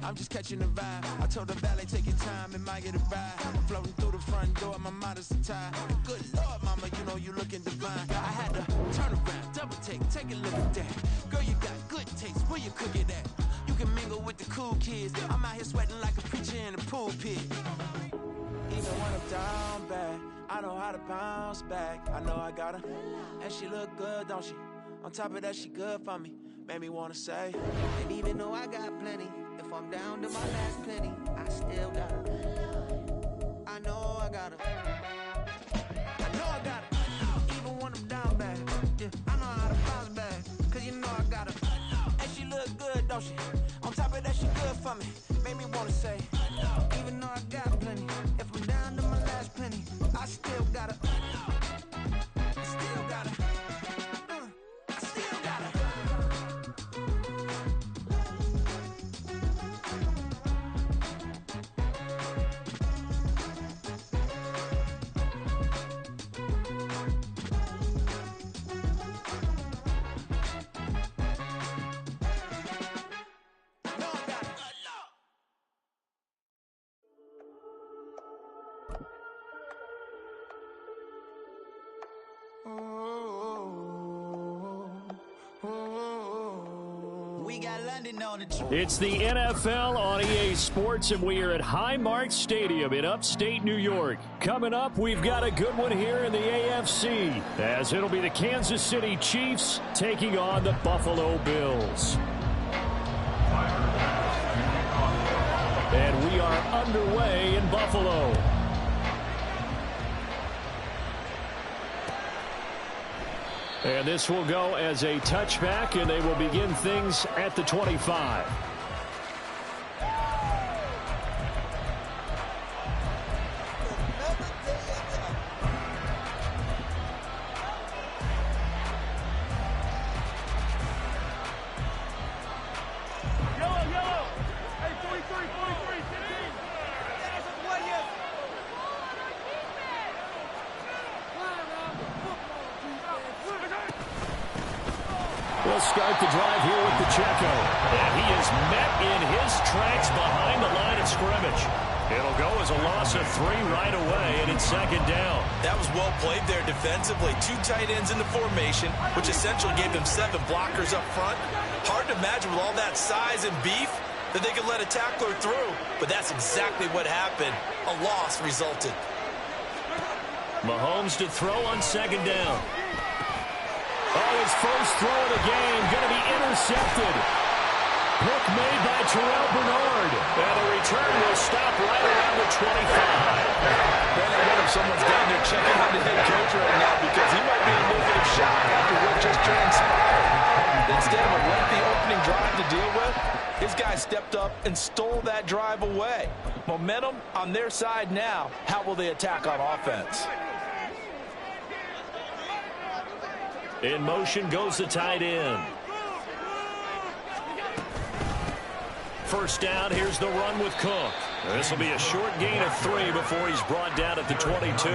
I'm just catching the vibe. I told the valet, take your time, it might get a ride. I'm floating through the front door, my mind is tied. Good Lord, mama, you know you looking divine. I had to turn around, double take a look at that. Girl, you got good taste, where you cook it at? You can mingle with the cool kids. I'm out here sweating like a preacher in a pool pit. Even when I'm down bad, I know how to bounce back. I know I got her, and she look good, don't she? On top of that, she good for me. Made me wanna say, and even though I got plenty, if I'm down to my last penny, I still got her. I know I got her. I know I got her. Even when I'm down bad, yeah, I know how to bounce back, cause you know I got her. And she look good, don't she? On top of that, she good for me. Made me wanna say, even though I got plenty, if I'm down to my last penny, I still got her. I still got her. I still got her. It's the NFL on EA Sports, and we are at Highmark Stadium in upstate New York. Coming up, we've got a good one here in the AFC, as it'll be the Kansas City Chiefs taking on the Buffalo Bills. And we are underway in Buffalo. And this will go as a touchback, and they will begin things at the 25. We'll start the drive here with Pacheco. And he is met in his tracks behind the line of scrimmage. It'll go as a loss of 3 right away, and it's second down. That was well played there defensively. 2 tight ends in the formation, which essentially gave them 7 blockers up front. Hard to imagine with all that size and beef that they could let a tackler through. But that's exactly what happened. A loss resulted. Mahomes to throw on second down. Oh, his first throw of the game going to be intercepted. Pick made by Terrell Bernard. And the return will stop right around the 25. Ben, I wonder if someone's down there checking on the head coach right now, because he might be in a little bit of shock after what just transpired. Instead of a lengthy opening drive to deal with, his guy stepped up and stole that drive away. Momentum on their side now. How will they attack on offense? In motion goes the tight end. First down, here's the run with Cook. This will be a short gain of 3 before he's brought down at the 22.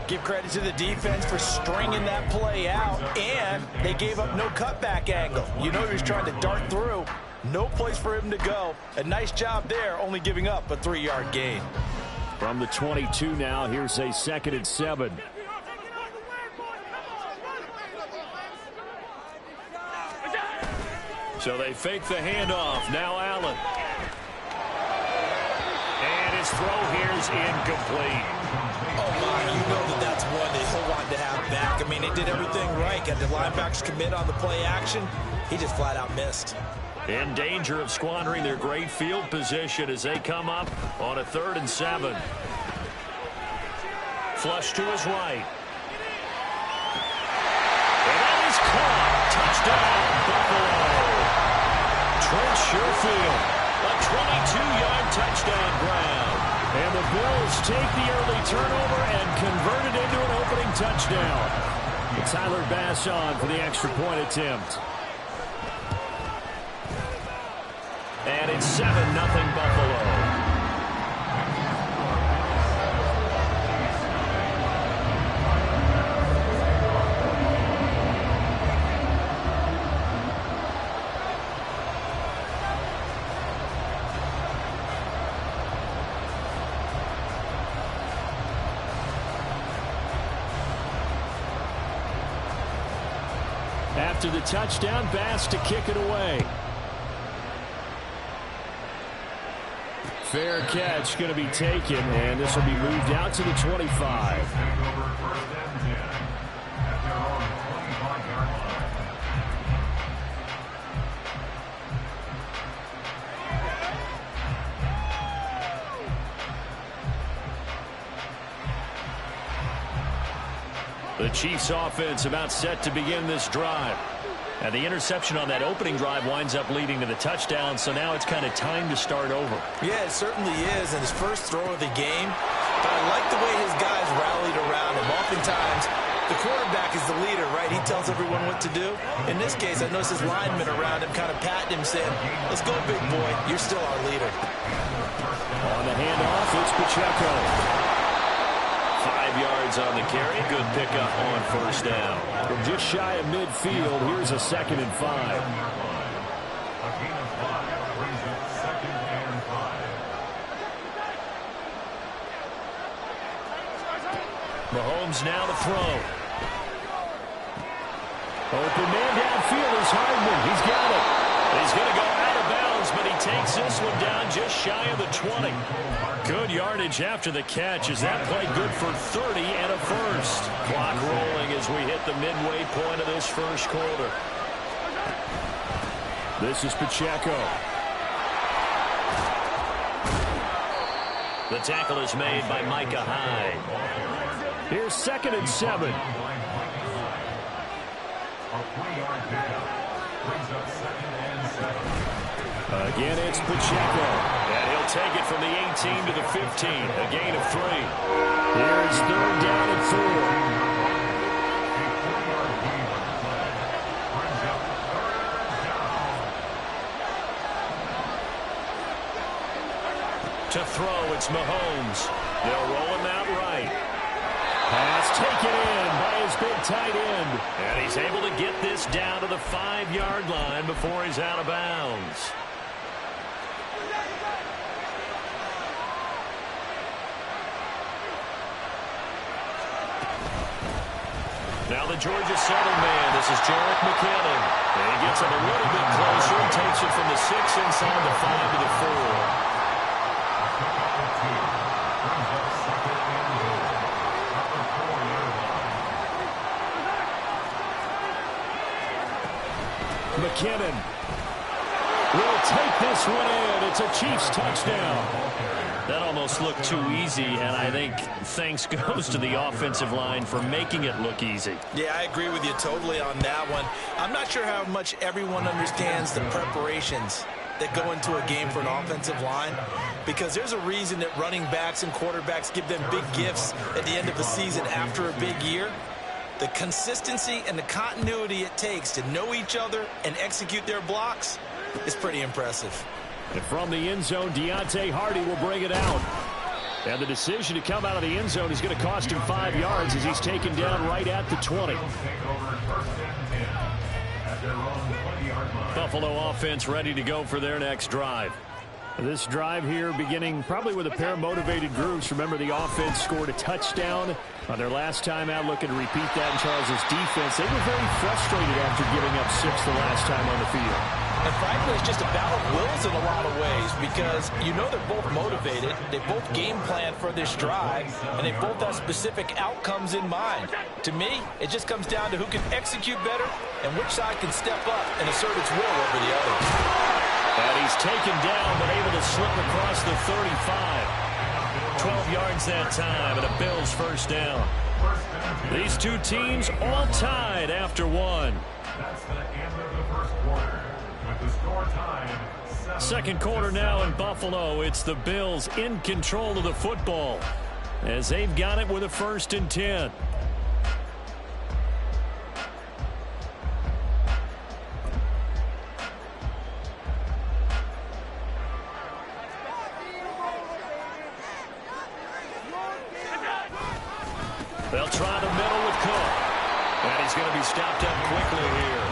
Give credit to the defense for stringing that play out, and they gave up no cutback angle. You know he was trying to dart through. No place for him to go. A nice job there, only giving up a 3-yard gain. From the 22 now, here's a 2nd and 7. So they fake the handoff. Now Allen. And his throw here is incomplete. Oh, my, you know that's one that he'll want to have back. I mean, they did everything right. Got the linebackers commit on the play action. He just flat out missed. In danger of squandering their great field position as they come up on a 3rd and 7. Flush to his right. And that is caught. Touchdown, Buffalo. Trent Sherfield, a 22-yard touchdown grab. And the Bills take the early turnover and convert it into an opening touchdown. Tyler Bass on for the extra point attempt. And it's 7-0 Buffalo. After the touchdown, Bass to kick it away. Fair catch going to be taken, and this will be moved out to the 25. The Chiefs offense about set to begin this drive. And the interception on that opening drive winds up leading to the touchdown, so now it's kind of time to start over. Yeah, it certainly is, and his first throw of the game. But I like the way his guys rallied around him. Oftentimes, the quarterback is the leader, right? He tells everyone what to do. In this case, I noticed his linemen around him kind of patting him, saying, let's go, big boy. You're still our leader. On the handoff, it's Pacheco. 5 yards on the carry. Good pickup on first down. From just shy of midfield, here's a 2nd and 5. Mahomes now to throw. Open man downfield is Hardman. He's got it. He's going to go out of bounds, but he takes this one down just shy of the 20. Good yardage after the catch as that play good for 30 and a first. Clock rolling as we hit the midway point of this first quarter. This is Pacheco. The tackle is made by Micah Hyde. Here's 2nd and 7. Again, it's Pacheco. And he'll take it from the 18 to the 15. A gain of 3. Here's 3rd down and 4. To throw, it's Mahomes. They'll roll him out right. Pass taken in by his big tight end. And he's able to get this down to the 5-yard line before he's out of bounds. Now the Georgia center man. This is Jarek McKinnon. And he gets him a little bit closer. He takes it from the 6 inside the 5 to the 4. McKinnon will take this one in. It's a Chiefs touchdown. That almost looked too easy, and I think thanks goes to the offensive line for making it look easy. Yeah, I agree with you totally on that one. I'm not sure how much everyone understands the preparations that go into a game for an offensive line, because there's a reason that running backs and quarterbacks give them big gifts at the end of the season after a big year. The consistency and the continuity it takes to know each other and execute their blocks is pretty impressive. And from the end zone, Deontay Hardy will bring it out. And the decision to come out of the end zone is going to cost him 5 yards as he's taken down right at the 20. Buffalo offense ready to go for their next drive. This drive here beginning probably with a pair of motivated groups. Remember, the offense scored a touchdown on their last time out, looking to repeat that in Charles's defense. They were very frustrated after giving up 6 the last time on the field. And frankly, it's just a battle of wills in a lot of ways because you know they're both motivated, they both game plan for this drive, and they both have specific outcomes in mind. To me, it just comes down to who can execute better and which side can step up and assert its will over the other. And he's taken down but able to slip across the 35. 12 yards that time and a Bills first down. These two teams all tied after one. That's the end of the first quarter. With the score tied, 7. Second quarter now in Buffalo. It's the Bills in control of the football as they've got it with a 1st and 10. They'll try the middle with Cook. And he's going to be stopped up quickly here.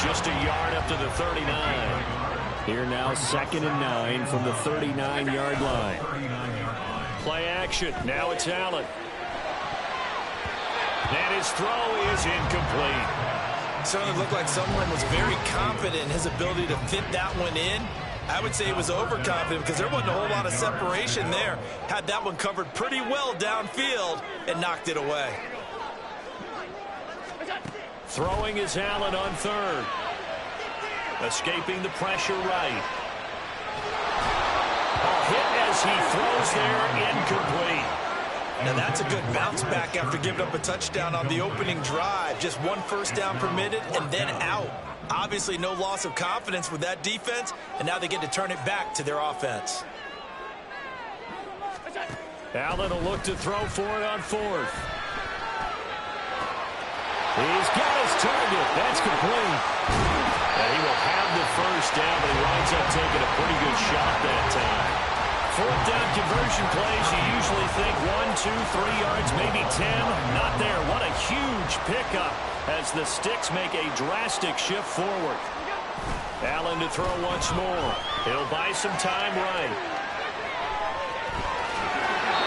Just a yard up to the 39. Here now 2nd and 9 from the 39-yard line. Play action. Now it's Allen. And his throw is incomplete. Certainly looked like someone was very confident in his ability to fit that one in. I would say he was overconfident because there wasn't a whole lot of separation there. Had that one covered pretty well downfield and knocked it away. Throwing is Allen on 3rd. Escaping the pressure right. A hit as he throws there, incomplete. Now that's a good bounce back after giving up a touchdown on the opening drive. Just 1 first down permitted and then out. Obviously no loss of confidence with that defense, and now they get to turn it back to their offense. Allen will look to throw for it on 4th. He's got his target. That's complete. And he will have the first down, but he winds up taking a pretty good shot that time. 4th down conversion plays, you usually think 1, 2, 3 yards, maybe 10. Not there. What a huge pickup as the Sticks make a drastic shift forward. Allen to throw once more. He'll buy some time right.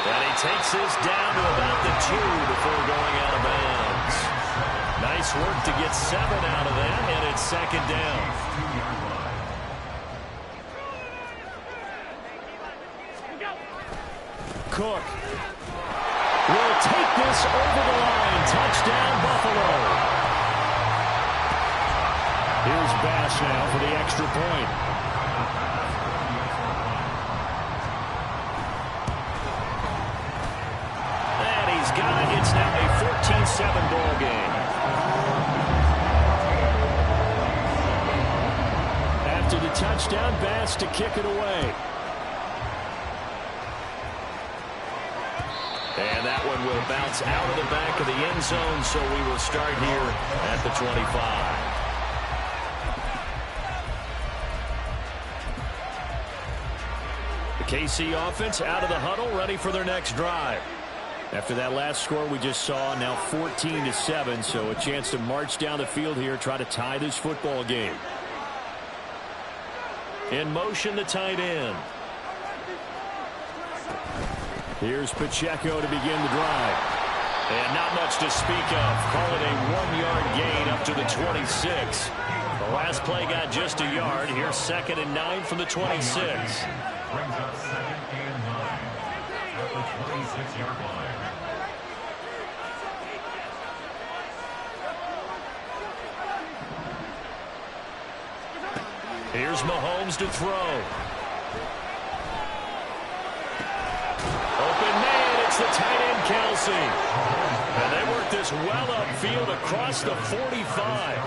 And he takes this down to about the 2 before going out of bounds. Nice work to get 7 out of that, and it's 2nd down. Cook will take this over the line. Touchdown, Buffalo. Here's Bass now for the extra point. And he's got it. It's now a 14-7 ball game. After the touchdown, Bass to kick it away. And that one will bounce out of the back of the end zone, so we will start here at the 25. The KC offense out of the huddle, ready for their next drive. After that last score we just saw, now 14-7, so a chance to march down the field here, try to tie this football game. In motion, the tight end. Here's Pacheco to begin the drive. And not much to speak of. Call it a 1-yard gain up to the 26. The last play got just a yard. Here's 2nd and 9 from the 26. Brings up 2nd and 9 at the 26-yard line. Here's Mahomes to throw. Open man, it's the tight end Kelsey. And they work this well upfield across the 45.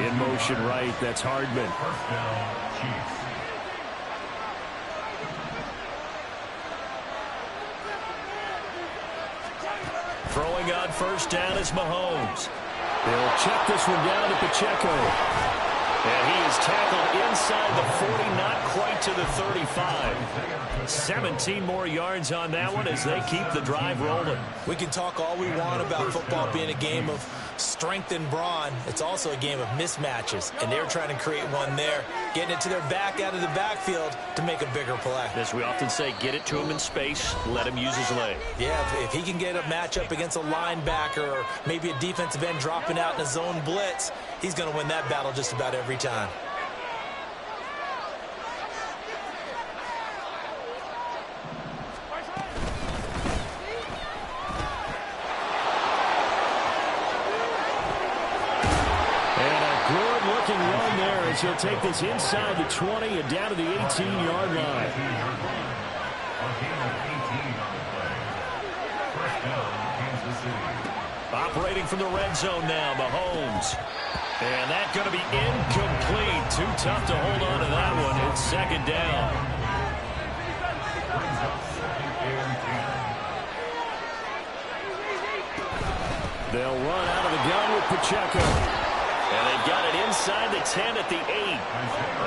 In motion right, that's Hardman. First down, Chiefs. Throwing on first down is Mahomes. They'll check this one down to Pacheco. And he is tackled inside the 40, not quite to the 35. 17 more yards on that one as they keep the drive rolling. We can talk all we want about football being a game of strength and brawn. It's also a game of mismatches, and they're trying to create one there, getting it to their back out of the backfield to make a bigger play. As we often say, get it to him in space, let him use his leg. Yeah, if he can get a matchup against a linebacker or maybe a defensive end dropping out in a zone blitz, he's going to win that battle just about every time. Good-looking run there as he'll take this inside the 20 and down to the 18-yard line. Operating from the red zone now, Mahomes. And that's going to be incomplete. Too tough to hold on to that one. It's second down. They'll run out of the gun with Pacheco. And they've got it inside the 10 at the 8.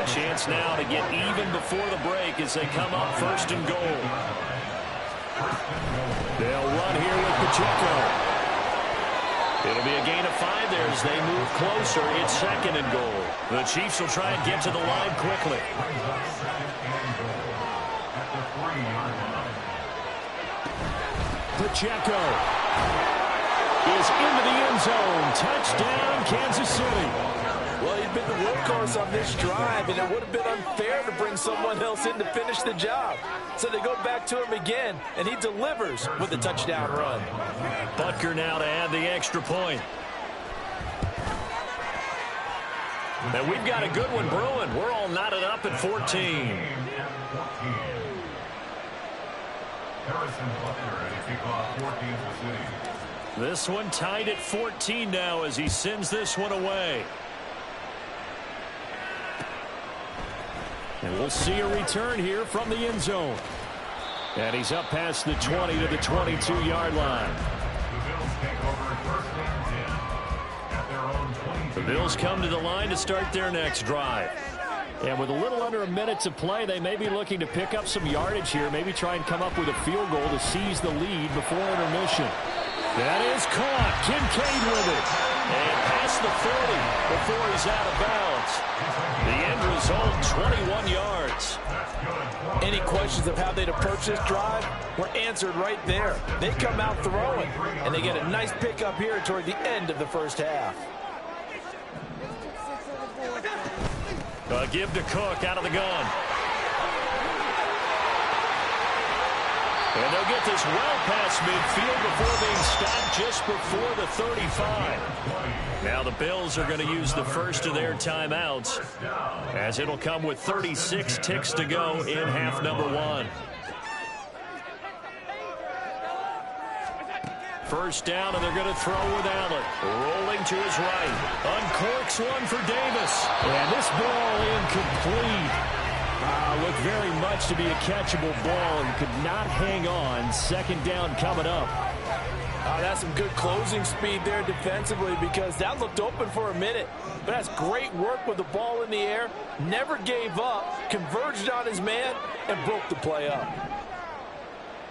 A chance now to get even before the break as they come up first and goal. They'll run here with Pacheco. It'll be a gain of 5 there as they move closer. It's second and goal. The Chiefs will try and get to the line quickly. Pacheco is into the end zone. Touchdown, Kansas City. Well, he'd been the workhorse on this drive, and it would have been unfair to bring someone else in to finish the job. So they go back to him again, and he delivers with a touchdown run. Butker now to add the extra point. And we've got a good one brewing. We're all knotted up at 14. Harrison Butker at a kickoff 14 for City. This one tied at 14 now as he sends this one away. And we'll see a return here from the end zone. And he's up past the 20 to the 22-yard line. The Bills take over first and 10 at their own 22. The Bills come to the line to start their next drive. And with a little under a minute to play, they may be looking to pick up some yardage here, maybe try and come up with a field goal to seize the lead before intermission. That is caught. Kincaid with it. And past the 40 before he's out of bounds. The end result, 21 yards. Any questions of how they'd approach this drive were answered right there. They come out throwing, and they get a nice pickup here toward the end of the first half. A give to Cook out of the gun. And they'll get this well past midfield before being stopped just before the 35. Now the Bills are going to use the first of their timeouts as it'll come with 36 ticks to go in half number 1. First down, and they're going to throw with Allen. Rolling to his right. Uncorks one for Davis. And this ball incomplete. Looked very much to be a catchable ball and could not hang on. Second down coming up. That's some good closing speed there defensively because that looked open for a minute. But that's great work with the ball in the air. Never gave up, converged on his man, and broke the play up.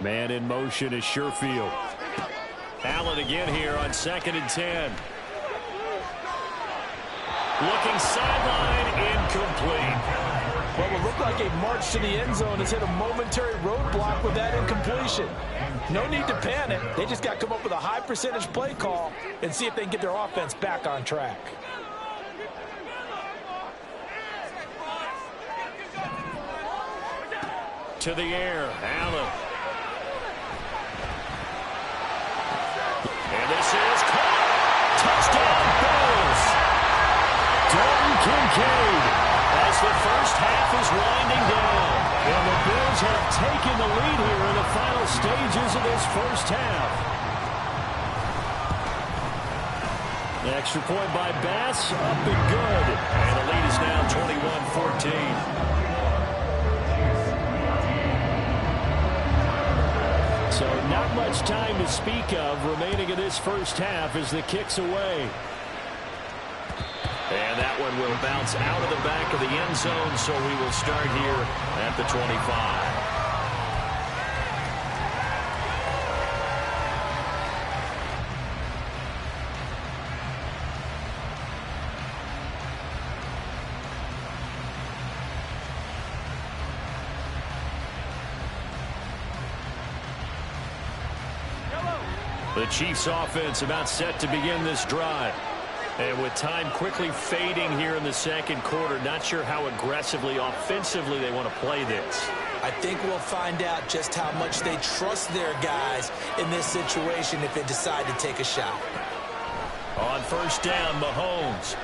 Man in motion is Sherfield. Allen again here on 2nd and 10. Looking sideline, incomplete. Well, it looked like a march to the end zone has hit a momentary roadblock with that incompletion. No need to panic. They just got to come up with a high percentage play call and see if they can get their offense back on track. To the air, Allen. And this is caught. Touchdown, Bills. Dalton Kincaid. As the first half is winding down. And the Bills have taken the lead here in the final stages of this first half. The extra point by Bass, up and good. And the lead is now 21-14. So not much time to speak of remaining in this first half as the kick's away. And that one will bounce out of the back of the end zone, so we will start here at the 25. The Chiefs offense about set to begin this drive. And with time quickly fading here in the second quarter, not sure how aggressively, offensively they want to play this. I think we'll find out just how much they trust their guys in this situation if they decide to take a shot. On first down, Mahomes.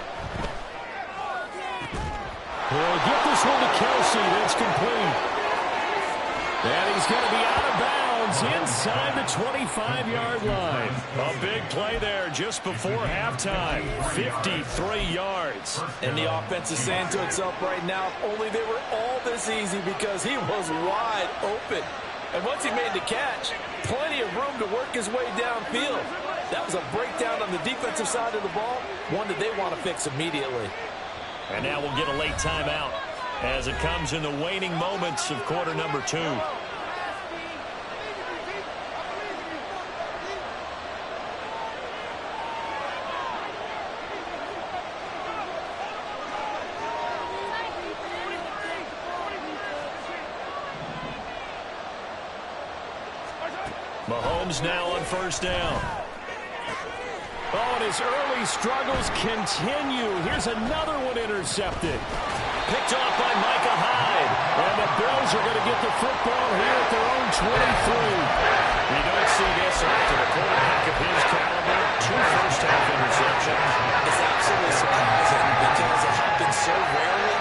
He'll get this one to Kelsey. That's complete. And he's going to be out of bounds inside the 25-yard line. A big play there just before halftime. 53 yards. And the offense is saying to itself right now, if only they were all this easy, because he was wide open. And once he made the catch, plenty of room to work his way downfield. That was a breakdown on the defensive side of the ball, one that they want to fix immediately. And now we'll get a late timeout as it comes in the waning moments of quarter number 2. Mahomes now on first down. Oh, and his early struggles continue. Here's another one intercepted. Picked off by Micah Hyde. And the Bills are going to get the football here at their own 23. You don't see this often. A quarterback of his caliber, 2 first-half interceptions. It's absolutely surprising because it happens so rarely.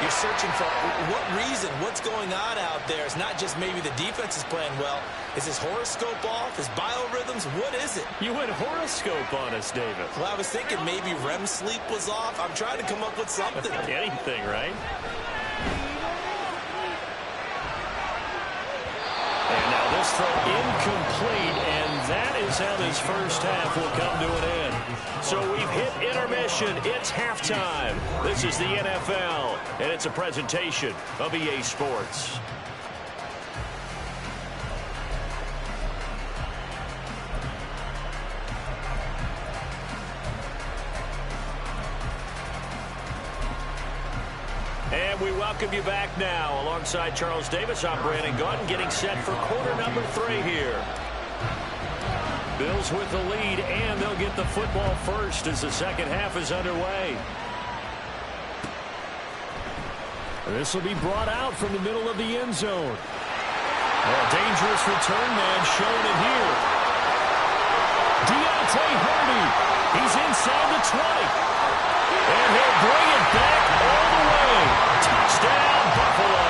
You're searching for what reason, what's going on out there. It's not just maybe the defense is playing well. Is his horoscope off? His biorhythms? What is it? You went horoscope on us, David. Well, I was thinking maybe REM sleep was off. I'm trying to come up with something. Anything, right? And now this throw incomplete, and that is how this first half will come to an end. So we've hit intermission. It's halftime. This is the NFL, and it's a presentation of EA Sports. And we welcome you back now. Alongside Charles Davis, I'm Brandon Gaudin, getting set for quarter number 3 here. Bills with the lead, and they'll get the football first as the second half is underway. This will be brought out from the middle of the end zone. A dangerous return man showing it here. Deontay Hardy. He's inside the 20. And he'll bring it back all the way. Touchdown, Buffalo.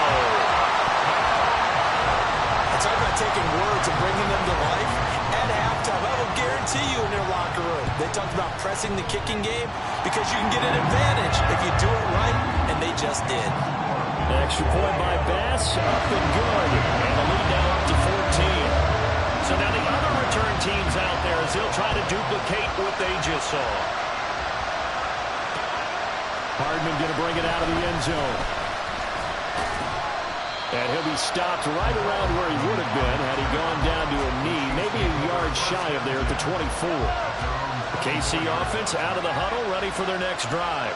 It's all about taking words and bringing them to life. At halftime, I will guarantee you in their locker room, they talked about pressing the kicking game because you can get an advantage if you do it right, and they just did. Extra point by Bass, up and good. And the lead now up to 14. So now the other return teams out there as they'll try to duplicate what they just saw. Hardman going to bring it out of the end zone. And he'll be stopped right around where he would have been had he gone down to a knee, maybe a yard shy of there at the 24. The KC offense out of the huddle, ready for their next drive.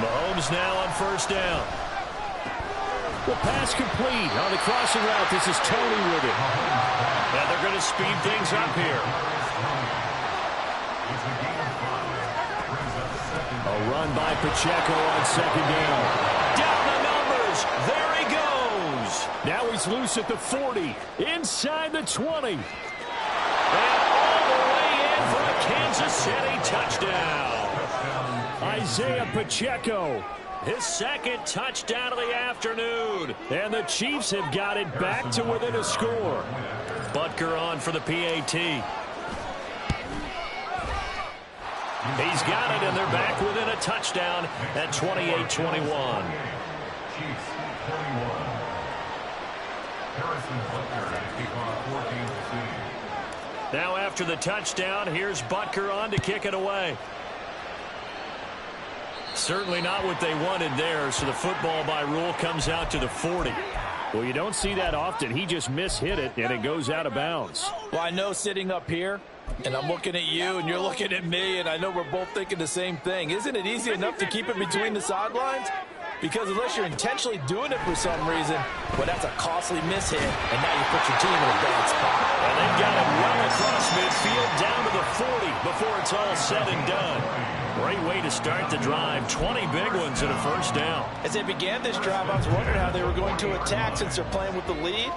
Mahomes now on first down. The pass complete on the crossing route. This is Tony with it. And they're going to speed things up here. A run by Pacheco on second down. Down the numbers. There he goes. Now he's loose at the 40. Inside the 20. And all the way in for a Kansas City touchdown. Isaiah Pacheco. His second touchdown of the afternoon. And the Chiefs have got it back to within a score. Butker on for the PAT. He's got it, and they're back within a touchdown at 28-21. Chiefs 21. Harrison Butker to kick off 14-2. Now after the touchdown, here's Butker on to kick it away. Certainly not what they wanted there, so the football by rule comes out to the 40. Well, you don't see that often. He just mishit it, and it goes out of bounds. Well, I know sitting up here, and I'm looking at you, and you're looking at me, and I know we're both thinking the same thing. Isn't it easy enough to keep it between the sidelines? Because unless you're intentionally doing it for some reason, well, that's a costly miss hit, and now you put your team in a bad spot. And they've got it well across midfield down to the 40 before it's all said and done. Great way to start the drive. 20 big ones and a first down. As they began this drive, I was wondering how they were going to attack since they're playing with the lead.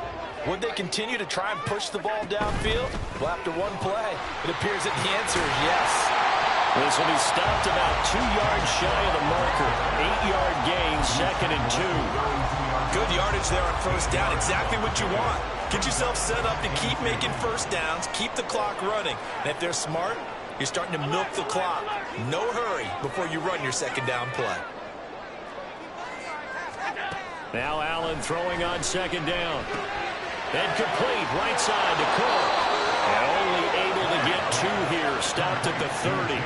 Would they continue to try and push the ball downfield? Well, after one play, it appears that the answer is yes. This will be stopped about 2 yards shy of the marker. 8-yard gain, 2nd and 2. Good yardage there on first down. Exactly what you want. Get yourself set up to keep making first downs, keep the clock running. And if they're smart, you're starting to milk the clock. No hurry before you run your second down play. Now Allen throwing on second down. And complete, right side to Cook. And only able to get 2 here. Stopped at the 30.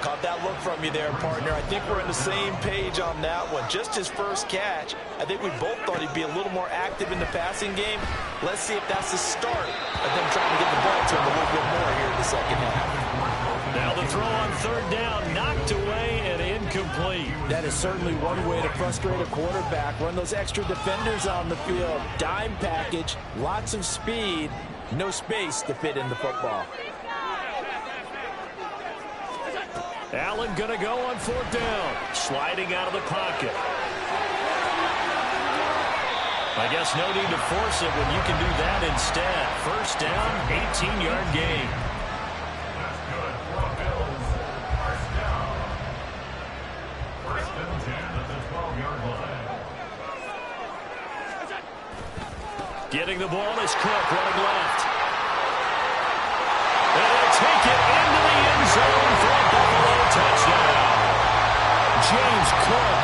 Caught that look from you there, partner. I think we're on the same page on that one. Just his first catch. I think we both thought he'd be a little more active in the passing game. Let's see if that's the start of them trying to get the ball to him a little bit more here in the second half. Now the throw on third down, knocked away and incomplete. That is certainly one way to frustrate a quarterback. Run those extra defenders on the field. Dime package, lots of speed, no space to fit in the football. Allen going to go on fourth down. Sliding out of the pocket. I guess no need to force it when you can do that instead. First down, 18-yard gain. That's good for the Bills. First down. First and 10 at the 12-yard line. Getting the ball is Cook running left. And they'll take it into the end zone for a Buffalo touchdown. James Cook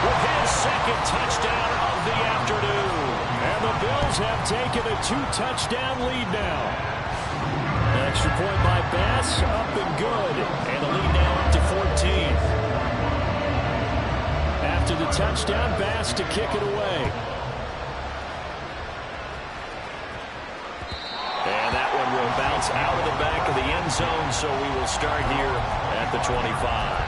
with his second touchdown of the afternoon. And the Bills have taken a 2-touchdown lead now. An extra point by Bass, up and good. And the lead now up to 14. After the touchdown, Bass to kick it away. And that one will bounce out of the back of the end zone, so we will start here at the 25.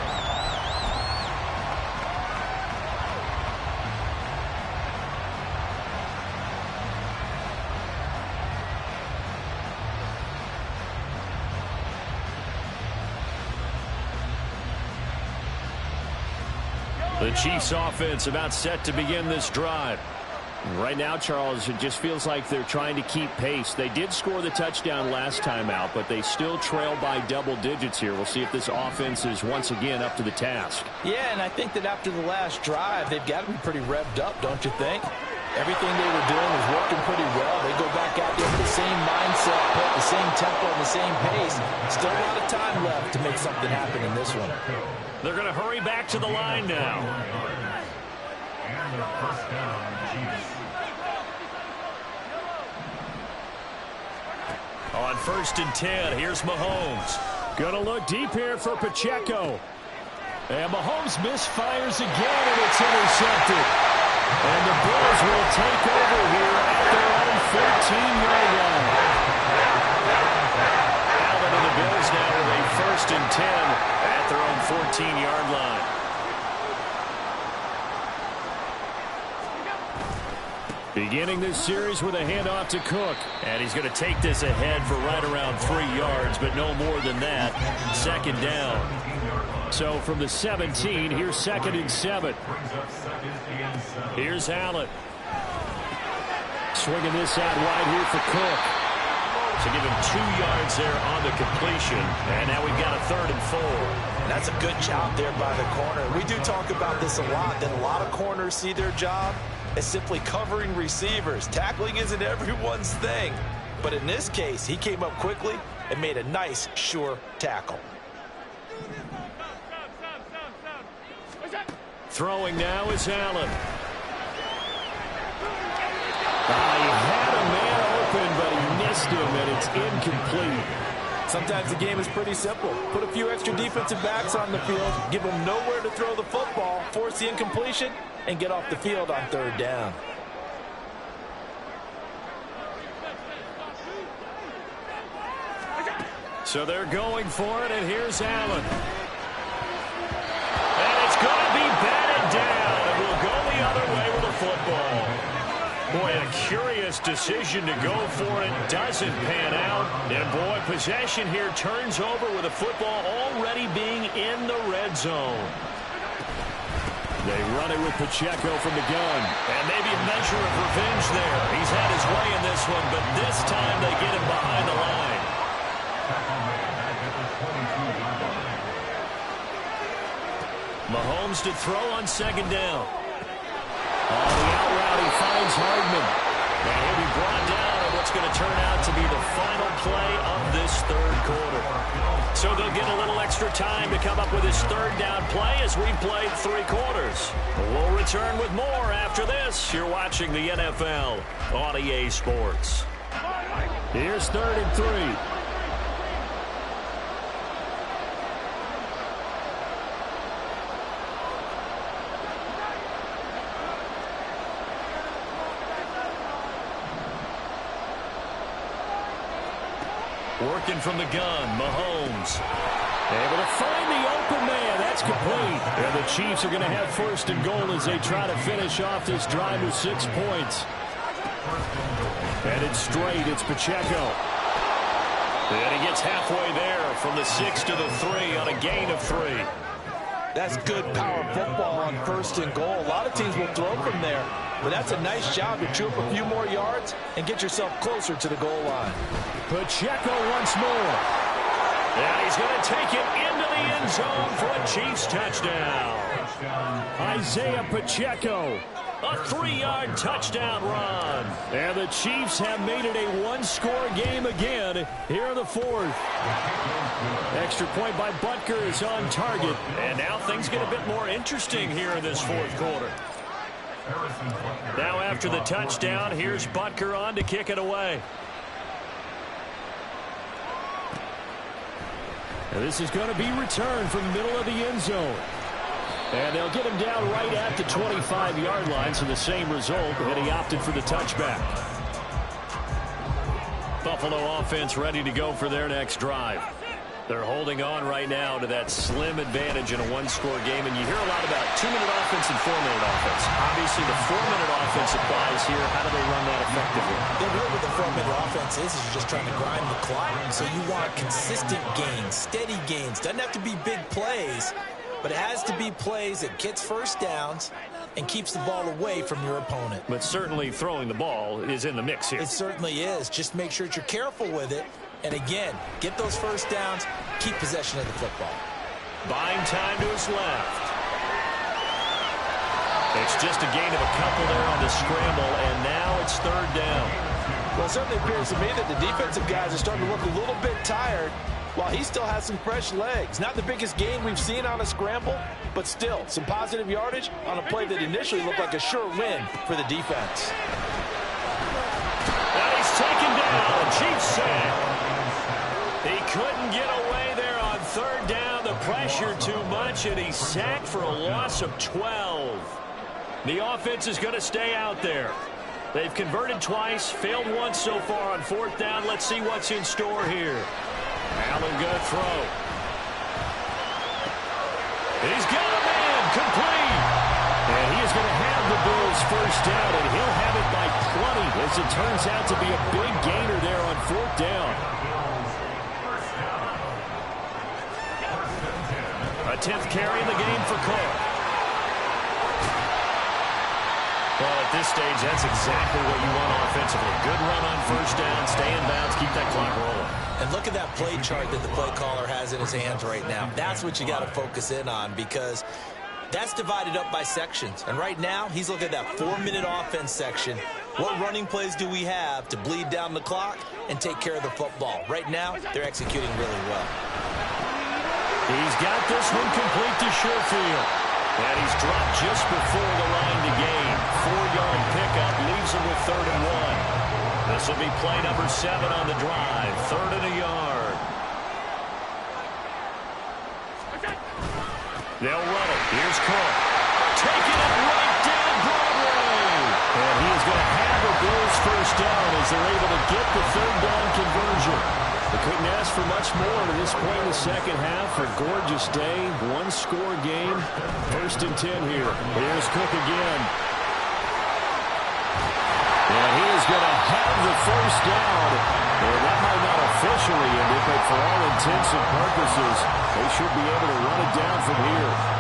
The Chiefs offense about set to begin this drive. Right now, Charles, it just feels like they're trying to keep pace. They did score the touchdown last time out, but they still trail by double digits here. We'll see if this offense is once again up to the task. Yeah, and I think that after the last drive, they've got to be pretty revved up, don't you think? Everything they were doing was working pretty well. They go back out there with the same mindset, put the same tempo and the same pace. Still a lot of time left to make something happen in this one. They're going to hurry back to the line now. And the first down, Chiefs. On first and 10, here's Mahomes. Going to look deep here for Pacheco. And Mahomes misfires again, and it's intercepted. And the Bills will take over here at their own 14-yard line. Allen and the Bills now with a first and 10 at their own 14-yard line. Beginning this series with a handoff to Cook. And he's going to take this ahead for right around 3 yards, but no more than that. Second down. So from the 17, here's 2nd and 7. Here's Allen. Swinging this out wide here for Cook. So give him 2 yards there on the completion. And now we've got a 3rd and 4. That's a good job there by the corner. We do talk about this a lot, that a lot of corners see their job as simply covering receivers. Tackling isn't everyone's thing. But in this case, he came up quickly and made a nice, sure tackle. Throwing now is Allen. He had a man open, but he missed him, and it's incomplete. Sometimes the game is pretty simple. Put a few extra defensive backs on the field, give them nowhere to throw the football, force the incompletion, and get off the field on 3rd down. So they're going for it, and here's Allen. And it's going to be batted down. Boy, a curious decision to go for it. Doesn't pan out. And, boy, possession here turns over with the football already being in the red zone. They run it with Pacheco from the gun. And maybe a measure of revenge there. He's had his way in this one, but this time they get him behind the line. Mahomes to throw on second down. On the out route, he finds Hardman. And he'll be brought down on what's going to turn out to be the final play of this third quarter. So they'll get a little extra time to come up with his third down play as we've played 3 quarters. We'll return with more after this. You're watching the NFL on EA Sports. Here's 3rd and 3. Working from the gun, Mahomes. Able to find the open man. That's complete. And the Chiefs are going to have 1st and goal as they try to finish off this drive with 6 points. And it's straight. It's Pacheco. And he gets halfway there from the 6 to the 3 on a gain of 3. That's good power football on 1st and goal. A lot of teams will throw from there. But that's a nice job to chew up a few more yards and get yourself closer to the goal line. Pacheco once more. And he's going to take it into the end zone for a Chiefs touchdown. Isaiah Pacheco. A 3-yard touchdown run. And the Chiefs have made it a 1-score game again here in the 4th. Extra point by Butker is on target. And now things get a bit more interesting here in this 4th quarter. Now after the touchdown, here's Butker on to kick it away. And this is going to be returned from the middle of the end zone. And they'll get him down right at the 25-yard line, so the same result, and he opted for the touchback. Buffalo offense ready to go for their next drive. They're holding on right now to that slim advantage in a 1-score game, and you hear a lot about 2-minute offense and 4-minute offense. Obviously, the 4-minute offense applies here. How do they run that effectively? Yeah, really what the 4-minute offense is you're just trying to grind the clock. So you want consistent gains, steady gains. Doesn't have to be big plays, but it has to be plays that gets 1st downs and keeps the ball away from your opponent. But certainly throwing the ball is in the mix here. It certainly is. Just make sure that you're careful with it. And again, get those 1st downs, keep possession of the football. Buying time to his left. It's just a gain of a couple there on the scramble, and now it's 3rd down. Well, it certainly appears to me that the defensive guys are starting to look a little bit tired while he still has some fresh legs. Not the biggest gain we've seen on a scramble, but still some positive yardage on a play that initially looked like a sure win for the defense. And he's taken down. Chiefs sack. He couldn't get away there on 3rd down. The pressure too much, and he's sacked for a loss of 12. The offense is going to stay out there. They've converted twice, failed once so far on 4th down. Let's see what's in store here. Allen going to throw. He's got a man, complete. And he is going to have the Bills 1st down, and he'll have it by 20, as it turns out to be a big gainer there on 4th down. A 10th carry in the game for Cole. Well, at this stage, that's exactly what you want offensively. Good run on 1st down, stay in bounds, keep that clock rolling. And look at that play chart that the play caller has in his hands right now. That's what you got to focus in on, because that's divided up by sections. And right now, he's looking at that 4-minute offense section. What running plays do we have to bleed down the clock and take care of the football? Right now, they're executing really well. He's got this one complete to Sherfield. And he's dropped just before the line to gain. 4-yard pickup leaves him with 3rd and 1. This will be play number 7 on the drive. 3rd and a yard. They'll run it. Here's Cook. Taking it right down Broadway. And he is going to have the Bills 1st down as they're able to get the 3rd down conversion. They couldn't ask for much more to this point in the second half. A gorgeous day, 1-score game. 1st and 10 here. Here's Cook again. And he is going to have the first down. And that might not officially end it, but for all intents and purposes, they should be able to run it down from here.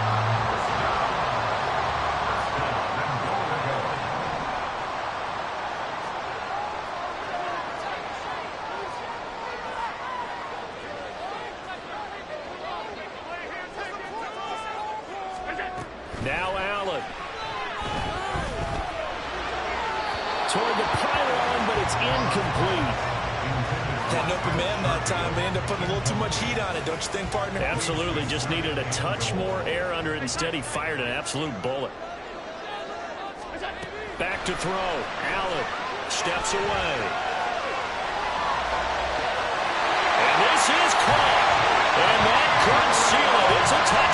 Now Allen. Toward the pylon, but it's incomplete. Had an open man that time. They ended up putting a little too much heat on it, don't you think, partner? Absolutely. Just needed a touch more air under it. Instead, he fired an absolute bullet. Back to throw. Allen steps away. And this is caught. And that could seal it. It's a touchdown.